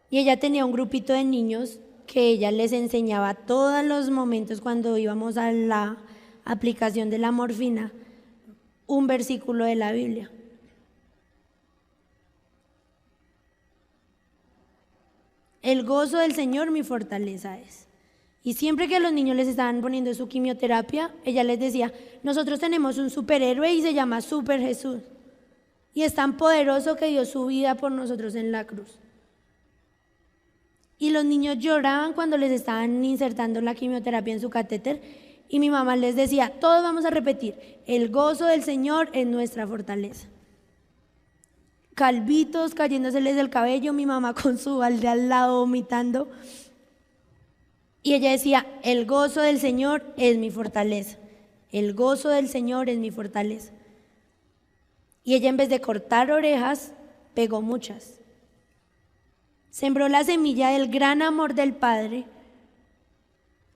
Y ella tenía un grupito de niños que ella les enseñaba todos los momentos cuando íbamos a la aplicación de la morfina, un versículo de la Biblia. El gozo del Señor mi fortaleza es. Y siempre que a los niños les estaban poniendo su quimioterapia, ella les decía, nosotros tenemos un superhéroe y se llama Super Jesús. Y es tan poderoso que dio su vida por nosotros en la cruz. Y los niños lloraban cuando les estaban insertando la quimioterapia en su catéter. Y mi mamá les decía, todos vamos a repetir, el gozo del Señor es nuestra fortaleza. Calvitos cayéndoseles del cabello, mi mamá con su balde al lado vomitando. Y ella decía, el gozo del Señor es mi fortaleza. El gozo del Señor es mi fortaleza. Y ella en vez de cortar orejas, pegó muchas. Sembró la semilla del gran amor del Padre,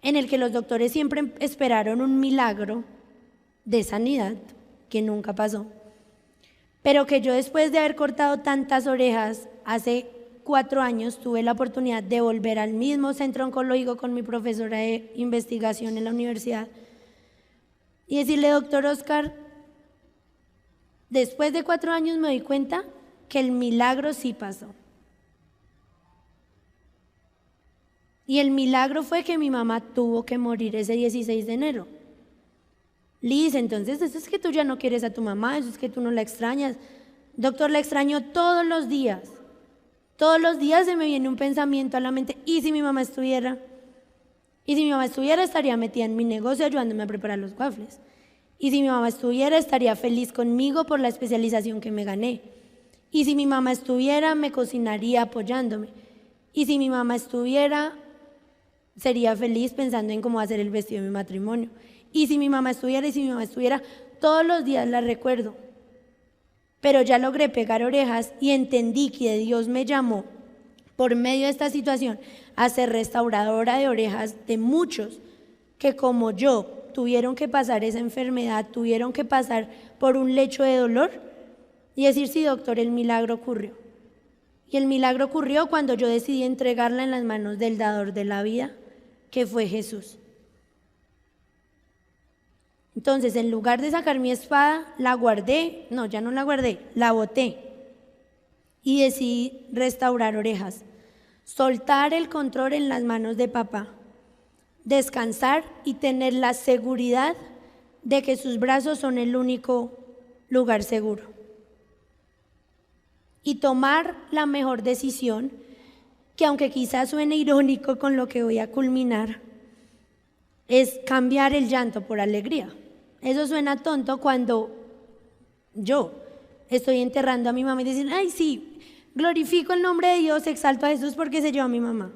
en el que los doctores siempre esperaron un milagro de sanidad, que nunca pasó. Pero que yo después de haber cortado tantas orejas, hace 4 años tuve la oportunidad de volver al mismo centro oncológico con mi profesora de investigación en la universidad y decirle, doctor Oscar, después de 4 años me doy cuenta que el milagro sí pasó. Y el milagro fue que mi mamá tuvo que morir ese 16 de enero. Liz, entonces eso es que tú ya no quieres a tu mamá, eso es que tú no la extrañas. Doctor, la extraño todos los días. Todos los días se me viene un pensamiento a la mente, ¿y si mi mamá estuviera? Y si mi mamá estuviera, estaría metida en mi negocio ayudándome a preparar los waffles. Y si mi mamá estuviera, estaría feliz conmigo por la especialización que me gané. Y si mi mamá estuviera, me cocinaría apoyándome. Y si mi mamá estuviera, sería feliz pensando en cómo hacer el vestido de mi matrimonio. Y si mi mamá estuviera, todos los días la recuerdo. Pero ya logré pegar orejas y entendí que Dios me llamó por medio de esta situación a ser restauradora de orejas de muchos que como yo tuvieron que pasar esa enfermedad, tuvieron que pasar por un lecho de dolor y decir, sí, doctor, el milagro ocurrió. Y el milagro ocurrió cuando yo decidí entregarla en las manos del dador de la vida, que fue Jesús. Entonces, en lugar de sacar mi espada, la guardé, no, ya no la guardé, la boté y decidí restaurar orejas, soltar el control en las manos de papá, descansar y tener la seguridad de que sus brazos son el único lugar seguro. y tomar la mejor decisión, que aunque quizás suene irónico con lo que voy a culminar, es cambiar el llanto por alegría. Eso suena tonto cuando yo estoy enterrando a mi mamá y decir, ay sí, glorifico el nombre de Dios, exalto a Jesús porque se llevó a mi mamá.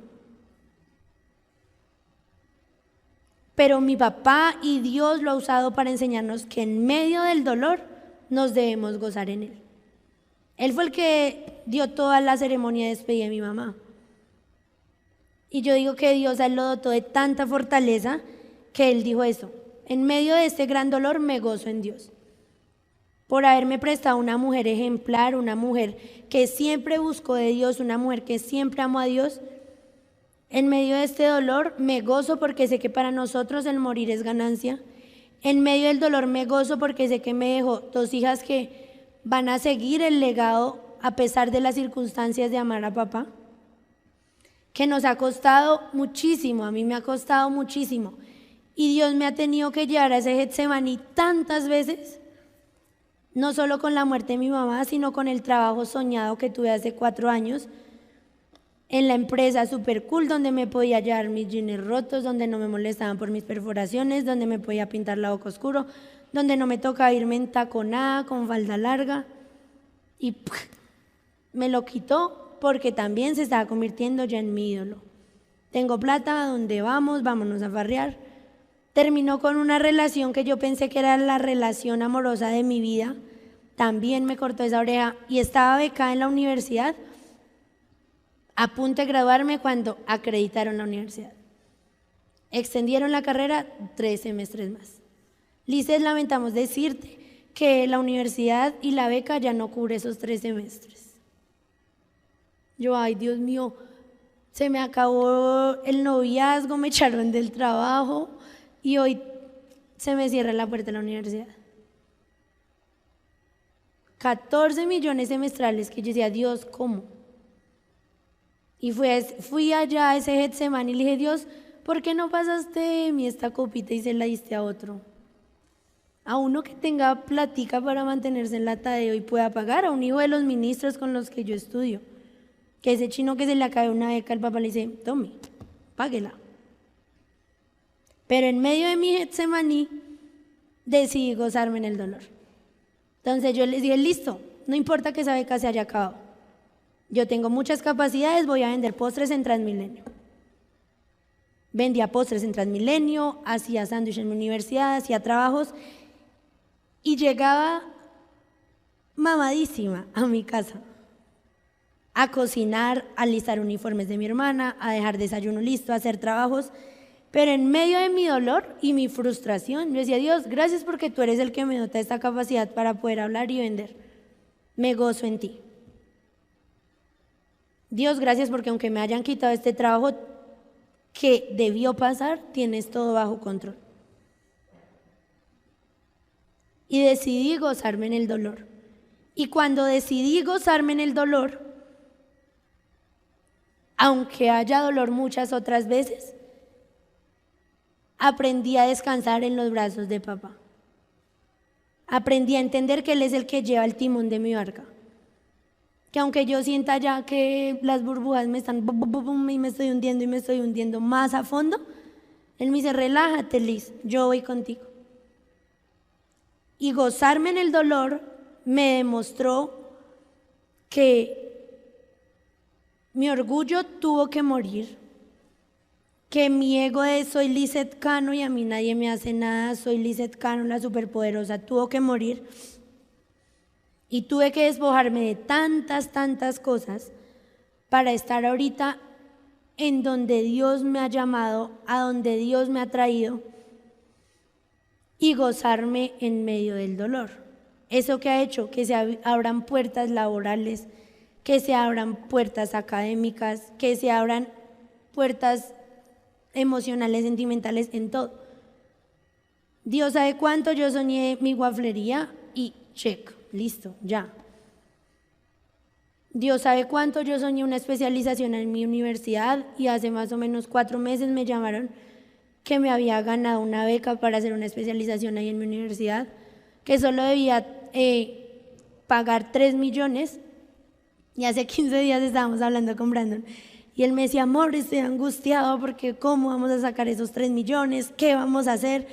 Pero mi papá y Dios lo ha usado para enseñarnos que en medio del dolor nos debemos gozar en Él. Él fue el que dio toda la ceremonia de despedida de mi mamá. Y yo digo que Dios a él lo dotó de tanta fortaleza que él dijo eso: en medio de este gran dolor me gozo en Dios. Por haberme prestado una mujer ejemplar, una mujer que siempre buscó de Dios, una mujer que siempre amó a Dios. En medio de este dolor me gozo porque sé que para nosotros el morir es ganancia. En medio del dolor me gozo porque sé que me dejó 2 hijas que van a seguir el legado a pesar de las circunstancias de amar a papá. Que nos ha costado muchísimo, a mí me ha costado muchísimo. Y Dios me ha tenido que llevar a ese Getsemaní tantas veces, no solo con la muerte de mi mamá, sino con el trabajo soñado que tuve hace 4 años en la empresa super cool, donde me podía llevar mis jeans rotos, donde no me molestaban por mis perforaciones, donde me podía pintar la boca oscuro, donde no me tocaba irme en taconada, con falda larga, y me lo quitó porque también se estaba convirtiendo ya en mi ídolo. Tengo plata, ¿a dónde vamos? Vámonos a farrear. Terminó con una relación que yo pensé que era la relación amorosa de mi vida. También me cortó esa oreja y estaba becada en la universidad, a punto de graduarme cuando acreditaron la universidad. Extendieron la carrera 3 semestres más. Lices, lamentamos decirte que la universidad y la beca ya no cubre esos 3 semestres. Yo, ay Dios mío, se me acabó el noviazgo, me echaron del trabajo y hoy se me cierra la puerta de la universidad. 14 millones semestrales que yo decía, Dios, ¿cómo? Y fui allá a ese Getsemaní y le dije, Dios, ¿por qué no pasaste de mí esta copita y se la diste a otro? A uno que tenga platica para mantenerse en la Tadeo y pueda pagar, a un hijo de los ministros con los que yo estudio. Que ese chino que se le acabó una beca, el papá le dice, tome, páguela. Pero en medio de mi Getsemaní decidí gozarme en el dolor. Entonces yo les dije, listo, no importa que esa beca se haya acabado. Yo tengo muchas capacidades, voy a vender postres en Transmilenio. Vendía postres en Transmilenio, hacía sándwich en mi universidad, hacía trabajos y llegaba mamadísima a mi casa a cocinar, a alistar uniformes de mi hermana, a dejar desayuno listo, a hacer trabajos. Pero en medio de mi dolor y mi frustración, yo decía, Dios, gracias porque tú eres el que me dota esta capacidad para poder hablar y vender. Me gozo en ti. Dios, gracias porque aunque me hayan quitado este trabajo que debió pasar, tienes todo bajo control. Y decidí gozarme en el dolor. Y cuando decidí gozarme en el dolor, aunque haya dolor muchas otras veces, aprendí a descansar en los brazos de papá. Aprendí a entender que Él es el que lleva el timón de mi barca. Que aunque yo sienta ya que las burbujas me están y me estoy hundiendo más a fondo, Él me dice, relájate Liz, yo voy contigo. Y gozarme en el dolor me demostró que mi orgullo tuvo que morir, que mi ego de soy Lizeth Cano y a mí nadie me hace nada, soy Lizeth Cano la superpoderosa, tuvo que morir. Y tuve que despojarme de tantas cosas para estar ahorita en donde Dios me ha llamado, a donde Dios me ha traído y gozarme en medio del dolor. Eso que ha hecho que se abran puertas laborales, que se abran puertas académicas, que se abran puertas emocionales, sentimentales, en todo. Dios sabe cuánto yo soñé mi guaflería y check. Listo, ya. Dios sabe cuánto yo soñé una especialización en mi universidad y hace más o menos 4 meses me llamaron que me había ganado una beca para hacer una especialización ahí en mi universidad, que solo debía pagar 3 millones Y hace 15 días estábamos hablando con Brandon y él me decía, amor, estoy angustiado porque ¿cómo vamos a sacar esos 3 millones? ¿Qué vamos a hacer?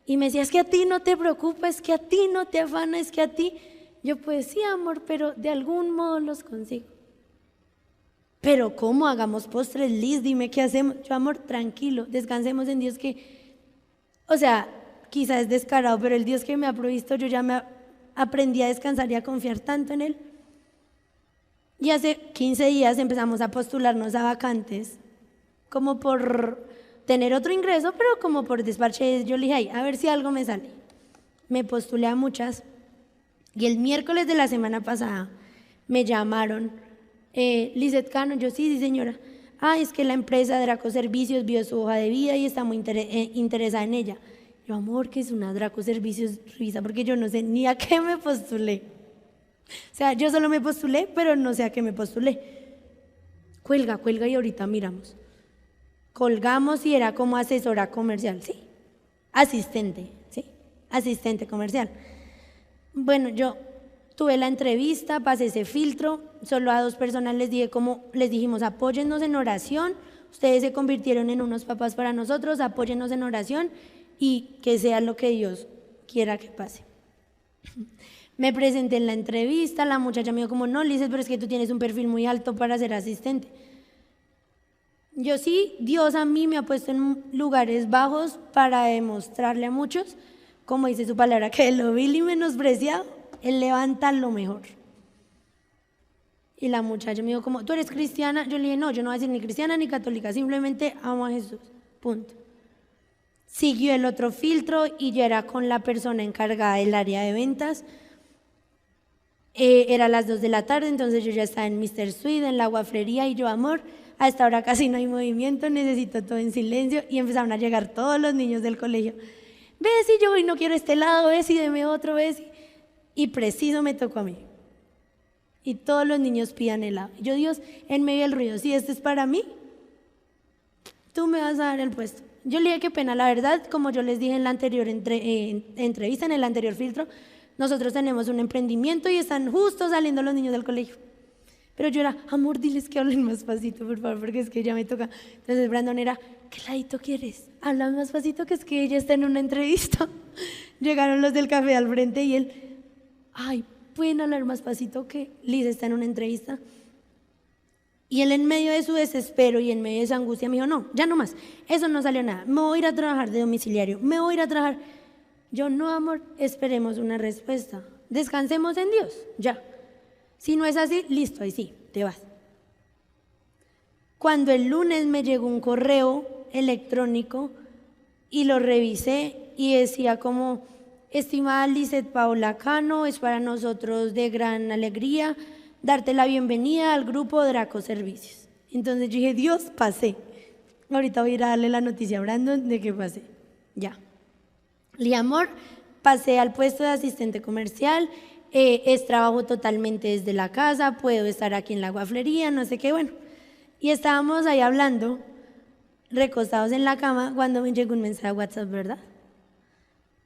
Y me decía, es que a ti no te preocupa, es que a ti no te afana, es que a ti. Yo pues sí, amor, pero de algún modo los consigo. Pero ¿cómo? Hagamos postres, Liz, dime qué hacemos. Yo, amor, tranquilo, descansemos en Dios que, o sea, quizás es descarado, pero el Dios que me ha provisto, yo ya me aprendí a descansar y a confiar tanto en Él. Y hace 15 días empezamos a postularnos a vacantes, como por tener otro ingreso, pero como por despache. Yo le dije, ay, a ver si algo me sale. Me postulé a muchas y el miércoles de la semana pasada me llamaron, Lizeth Cano, yo sí señora. Ah, es que la empresa Draco Servicios vio su hoja de vida y está muy interesada en ella. Yo, amor, ¿qué es una Draco Servicios? Revisa, porque yo no sé ni a qué me postulé. O sea, yo solo me postulé, pero no sé a qué me postulé. Cuelga y ahorita miramos. Colgamos y era como asesora comercial, ¿sí? Asistente, ¿sí? Asistente comercial. Bueno, yo tuve la entrevista, pasé ese filtro, solo a 2 personas les dijimos, apóyennos en oración, ustedes se convirtieron en unos papás para nosotros, apóyennos en oración y que sea lo que Dios quiera que pase. Me presenté en la entrevista, la muchacha me dijo como, no, Lizeth, pero es que tú tienes un perfil muy alto para ser asistente. Yo sí, Dios a mí me ha puesto en lugares bajos para demostrarle a muchos, como dice su palabra, que lo vil y menospreciado, Él levanta lo mejor. Y la muchacha me dijo como, ¿tú eres cristiana? Yo le dije, no, yo no voy a decir ni cristiana ni católica, simplemente amo a Jesús, punto. Siguió el otro filtro y yo era con la persona encargada del área de ventas. Era las 2 de la tarde, entonces yo ya estaba en Mr. Sweet, en la guafrería, y yo, amor, a esta hora casi no hay movimiento, necesito todo en silencio. Y empezaron a llegar todos los niños del colegio. Ves, y yo hoy no quiero este lado, ves, y deme otro, ves. Y preciso me tocó a mí. Y todos los niños pidan helado. Yo, Dios, en medio del ruido, si este es para mí, tú me vas a dar el puesto. Yo le dije, qué pena, la verdad, como yo les dije en la anterior entrevista, en el anterior filtro, nosotros tenemos un emprendimiento y están justo saliendo los niños del colegio. Pero yo era, amor, diles que hablen más pasito, por favor, porque es que ya me toca. Entonces Brandon era, ¿qué ladito quieres? Habla más pasito, que es que ella está en una entrevista. Llegaron los del café al frente y él, ay, ¿pueden hablar más pasito que Liz está en una entrevista? Y él, en medio de su desespero y en medio de esa angustia, me dijo, no, ya no más, eso no salió nada, me voy a ir a trabajar de domiciliario, me voy a ir a trabajar. Yo, no, amor, esperemos una respuesta, descansemos en Dios, ya. Si no es así, listo, ahí sí, te vas. Cuando el lunes me llegó un correo electrónico y lo revisé y decía como, estimada Lizeth Paola Cano, es para nosotros de gran alegría darte la bienvenida al grupo Draco Servicios. Entonces yo dije, Dios, pasé. Ahorita voy a ir a darle la noticia a Brandon de que pasé. Ya. Le amor, pasé al puesto de asistente comercial, es trabajo totalmente desde la casa, puedo estar aquí en la guaflería, no sé qué, bueno. Y estábamos ahí hablando, recostados en la cama, cuando me llegó un mensaje a WhatsApp, ¿verdad?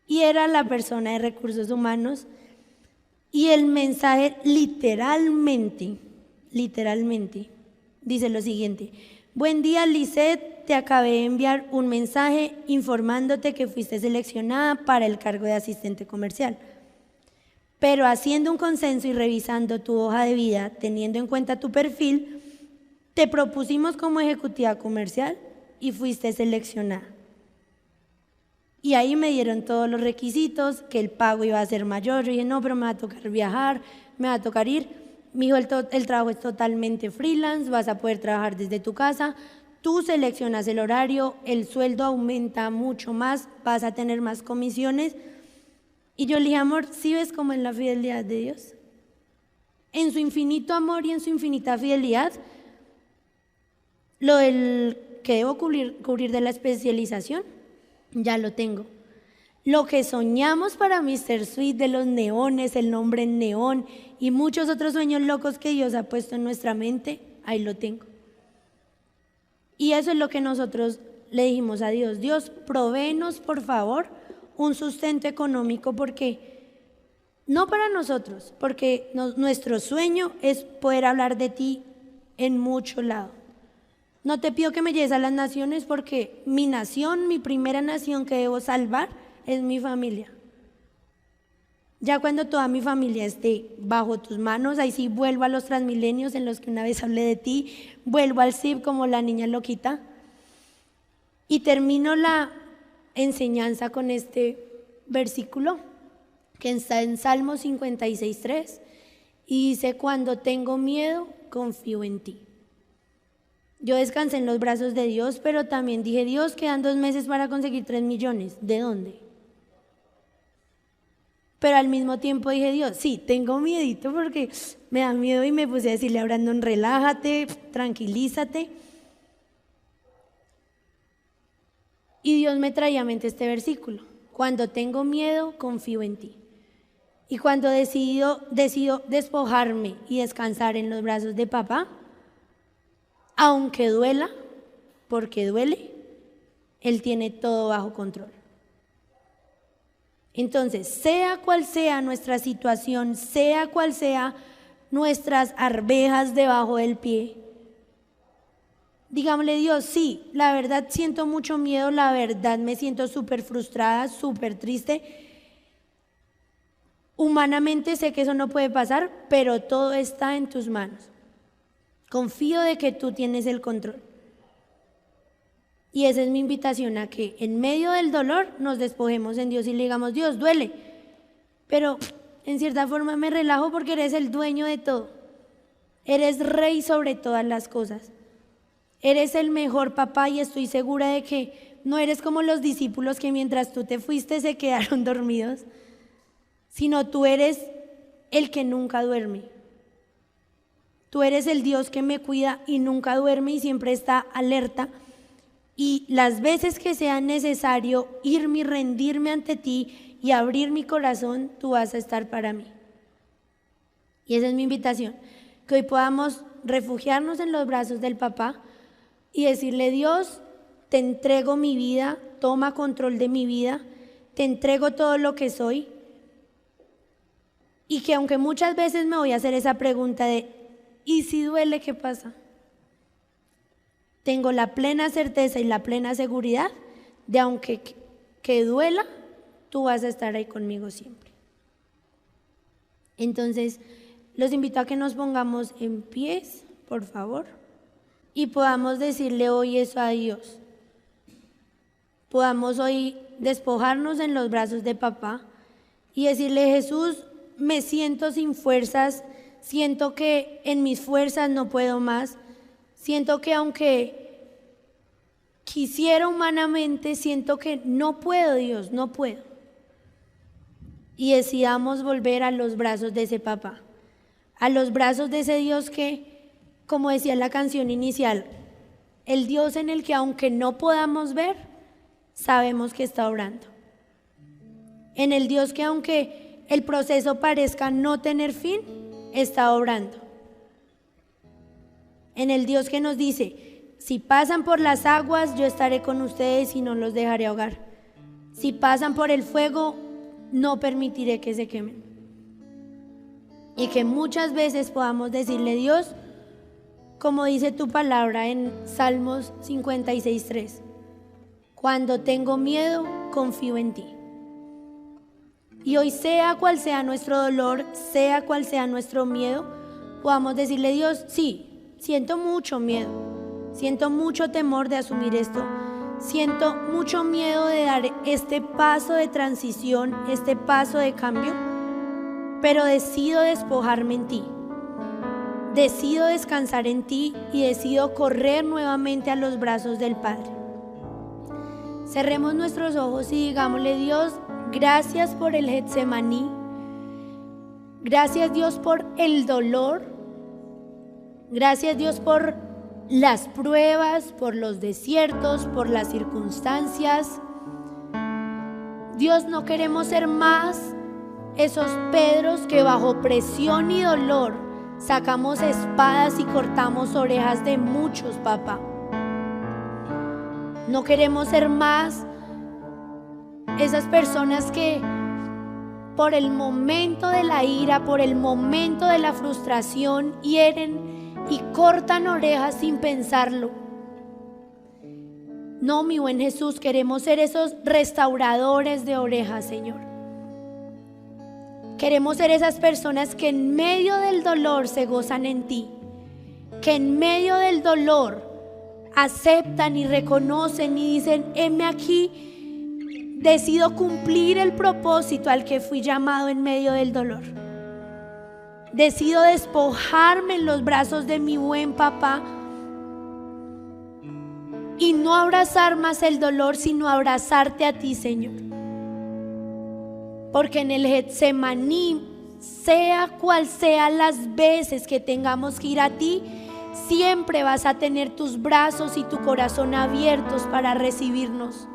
Y era la persona de recursos humanos. Y el mensaje literalmente, dice lo siguiente: buen día, Lizeth, te acabé de enviar un mensaje informándote que fuiste seleccionada para el cargo de asistente comercial. Pero haciendo un consenso y revisando tu hoja de vida, teniendo en cuenta tu perfil, te propusimos como ejecutiva comercial y fuiste seleccionada. Y ahí me dieron todos los requisitos, que el pago iba a ser mayor. Yo dije, no, pero me va a tocar viajar, me va a tocar ir. Me dijo, el trabajo es totalmente freelance, vas a poder trabajar desde tu casa, tú seleccionas el horario, el sueldo aumenta mucho más, vas a tener más comisiones. Y yo le dije, amor, ¿sí ves cómo es la fidelidad de Dios? En su infinito amor y en su infinita fidelidad, lo del que debo cubrir de la especialización, ya lo tengo. Lo que soñamos para Mr. Sweet, de los neones, el nombre en neón y muchos otros sueños locos que Dios ha puesto en nuestra mente, ahí lo tengo. Y eso es lo que nosotros le dijimos a Dios: Dios, provéenos por favor un sustento económico, porque No para nosotros, porque nuestro sueño es poder hablar de ti en mucho lado. No te pido que me lleves a las naciones porque mi nación, mi primera nación que debo salvar es mi familia. Ya cuando toda mi familia esté bajo tus manos, ahí sí vuelvo a los Transmilenios en los que una vez hablé de ti, vuelvo al CIP como la niña loquita y termino la enseñanza con este versículo que está en Salmo 56:3 y dice: cuando tengo miedo, confío en ti. Yo descansé en los brazos de Dios, pero también dije: Dios, quedan 2 meses para conseguir 3 millones. ¿De dónde? Pero al mismo tiempo dije: Dios, sí, tengo miedito porque me da miedo, y me puse a decirle a Brandon: relájate, tranquilízate. Y Dios me traía a mente este versículo: cuando tengo miedo, confío en ti. Y cuando decido despojarme y descansar en los brazos de papá, aunque duela, porque duele, Él tiene todo bajo control. Entonces, sea cual sea nuestra situación, sea cual sea nuestras arvejas debajo del pie, digámosle: Dios, sí, la verdad siento mucho miedo, la verdad me siento súper frustrada, súper triste. Humanamente sé que eso no puede pasar, pero todo está en tus manos. Confío de que tú tienes el control. Y esa es mi invitación, a que en medio del dolor nos despojemos en Dios y le digamos: Dios, duele, pero en cierta forma me relajo porque eres el dueño de todo. Eres rey sobre todas las cosas. Eres el mejor papá y estoy segura de que no eres como los discípulos que mientras tú te fuiste se quedaron dormidos, sino tú eres el que nunca duerme. Tú eres el Dios que me cuida y nunca duerme y siempre está alerta. Y las veces que sea necesario irme y rendirme ante ti y abrir mi corazón, tú vas a estar para mí. Y esa es mi invitación, que hoy podamos refugiarnos en los brazos del papá y decirle: Dios, te entrego mi vida, toma control de mi vida, te entrego todo lo que soy. Y que aunque muchas veces me voy a hacer esa pregunta de: ¿y si duele, qué pasa? Tengo la plena certeza y la plena seguridad de aunque que duela, tú vas a estar ahí conmigo siempre. Entonces, los invito a que nos pongamos en pies, por favor, y podamos decirle hoy eso a Dios. Podamos hoy despojarnos en los brazos de papá y decirle: Jesús, me siento sin fuerzas, siento que en mis fuerzas no puedo más, siento que aunque quisiera humanamente, siento que no puedo, Dios, no puedo. Y decidamos volver a los brazos de ese papá, a los brazos de ese Dios que, como decía la canción inicial, el Dios en el que aunque no podamos ver, sabemos que está obrando. En el Dios que aunque el proceso parezca no tener fin, está obrando. En el Dios que nos dice: si pasan por las aguas, yo estaré con ustedes y no los dejaré ahogar. Si pasan por el fuego, no permitiré que se quemen. Y que muchas veces podamos decirle: Dios, como dice tu palabra en Salmos 56:3, cuando tengo miedo, confío en ti. Y hoy, sea cual sea nuestro dolor, sea cual sea nuestro miedo, podamos decirle: Dios, sí, siento mucho miedo, siento mucho temor de asumir esto, siento mucho miedo de dar este paso de transición, este paso de cambio, pero decido despojarme en ti, decido descansar en ti y decido correr nuevamente a los brazos del Padre. Cerremos nuestros ojos y digámosle: Dios, gracias por el Getsemaní. Gracias, Dios, por el dolor. Gracias, Dios, por las pruebas, por los desiertos, por las circunstancias. Dios, no queremos ser más esos Pedros que bajo presión y dolor sacamos espadas y cortamos orejas de muchos, papá. No queremos ser más esas personas que por el momento de la ira, por el momento de la frustración, hieren y cortan orejas sin pensarlo. No, mi buen Jesús, queremos ser esos restauradores de orejas, Señor. Queremos ser esas personas que en medio del dolor se gozan en ti, que en medio del dolor aceptan y reconocen y dicen: heme aquí, decido cumplir el propósito al que fui llamado en medio del dolor. Decido despojarme en los brazos de mi buen papá y no abrazar más el dolor, sino abrazarte a ti, Señor. Porque en el Getsemaní, sea cual sean las veces que tengamos que ir a ti, siempre vas a tener tus brazos y tu corazón abiertos para recibirnos.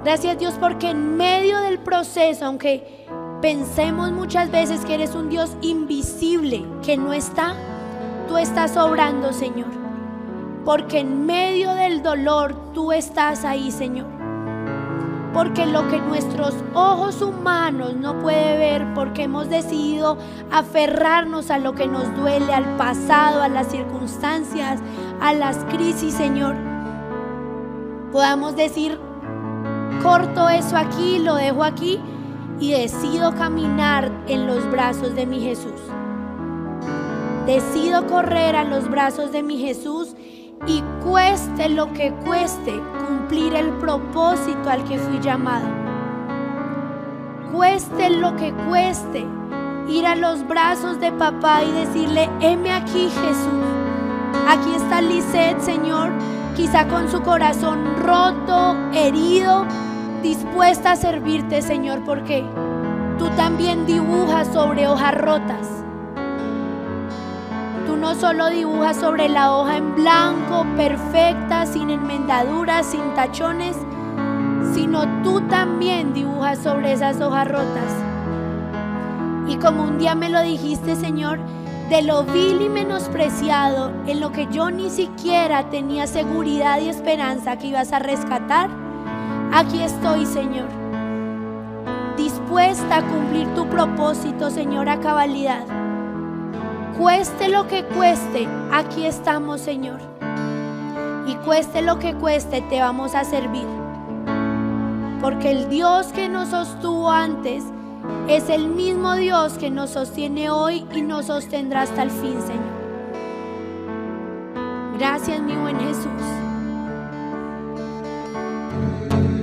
Gracias, Dios, porque en medio del proceso, aunque pensemos muchas veces que eres un Dios invisible, que no está, tú estás obrando, Señor. Porque en medio del dolor tú estás ahí, Señor. Porque lo que nuestros ojos humanos no pueden ver, porque hemos decidido aferrarnos a lo que nos duele, al pasado, a las circunstancias, a las crisis, Señor, podamos decir: corto eso aquí, lo dejo aquí y decido caminar en los brazos de mi Jesús. Decido correr a los brazos de mi Jesús y cueste lo que cueste, cumplir el propósito al que fui llamado. Cueste lo que cueste, ir a los brazos de papá y decirle: heme aquí, Jesús. Aquí está Lisette, Señor, quizá con su corazón roto, herido, dispuesta a servirte, Señor, porque tú también dibujas sobre hojas rotas. Tú no solo dibujas sobre la hoja en blanco, perfecta, sin enmendaduras, sin tachones, sino tú también dibujas sobre esas hojas rotas. Y como un día me lo dijiste, Señor, de lo vil y menospreciado, en lo que yo ni siquiera tenía seguridad y esperanza que ibas a rescatar, aquí estoy, Señor, dispuesta a cumplir tu propósito, Señor, a cabalidad. Cueste lo que cueste, aquí estamos, Señor. Y cueste lo que cueste, te vamos a servir. Porque el Dios que nos sostuvo antes es el mismo Dios que nos sostiene hoy y nos sostendrá hasta el fin, Señor. Gracias, mi buen Jesús.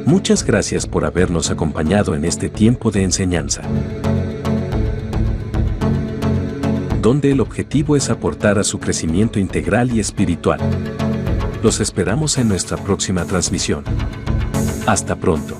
Muchas gracias por habernos acompañado en este tiempo de enseñanza, donde el objetivo es aportar a su crecimiento integral y espiritual. Los esperamos en nuestra próxima transmisión. Hasta pronto.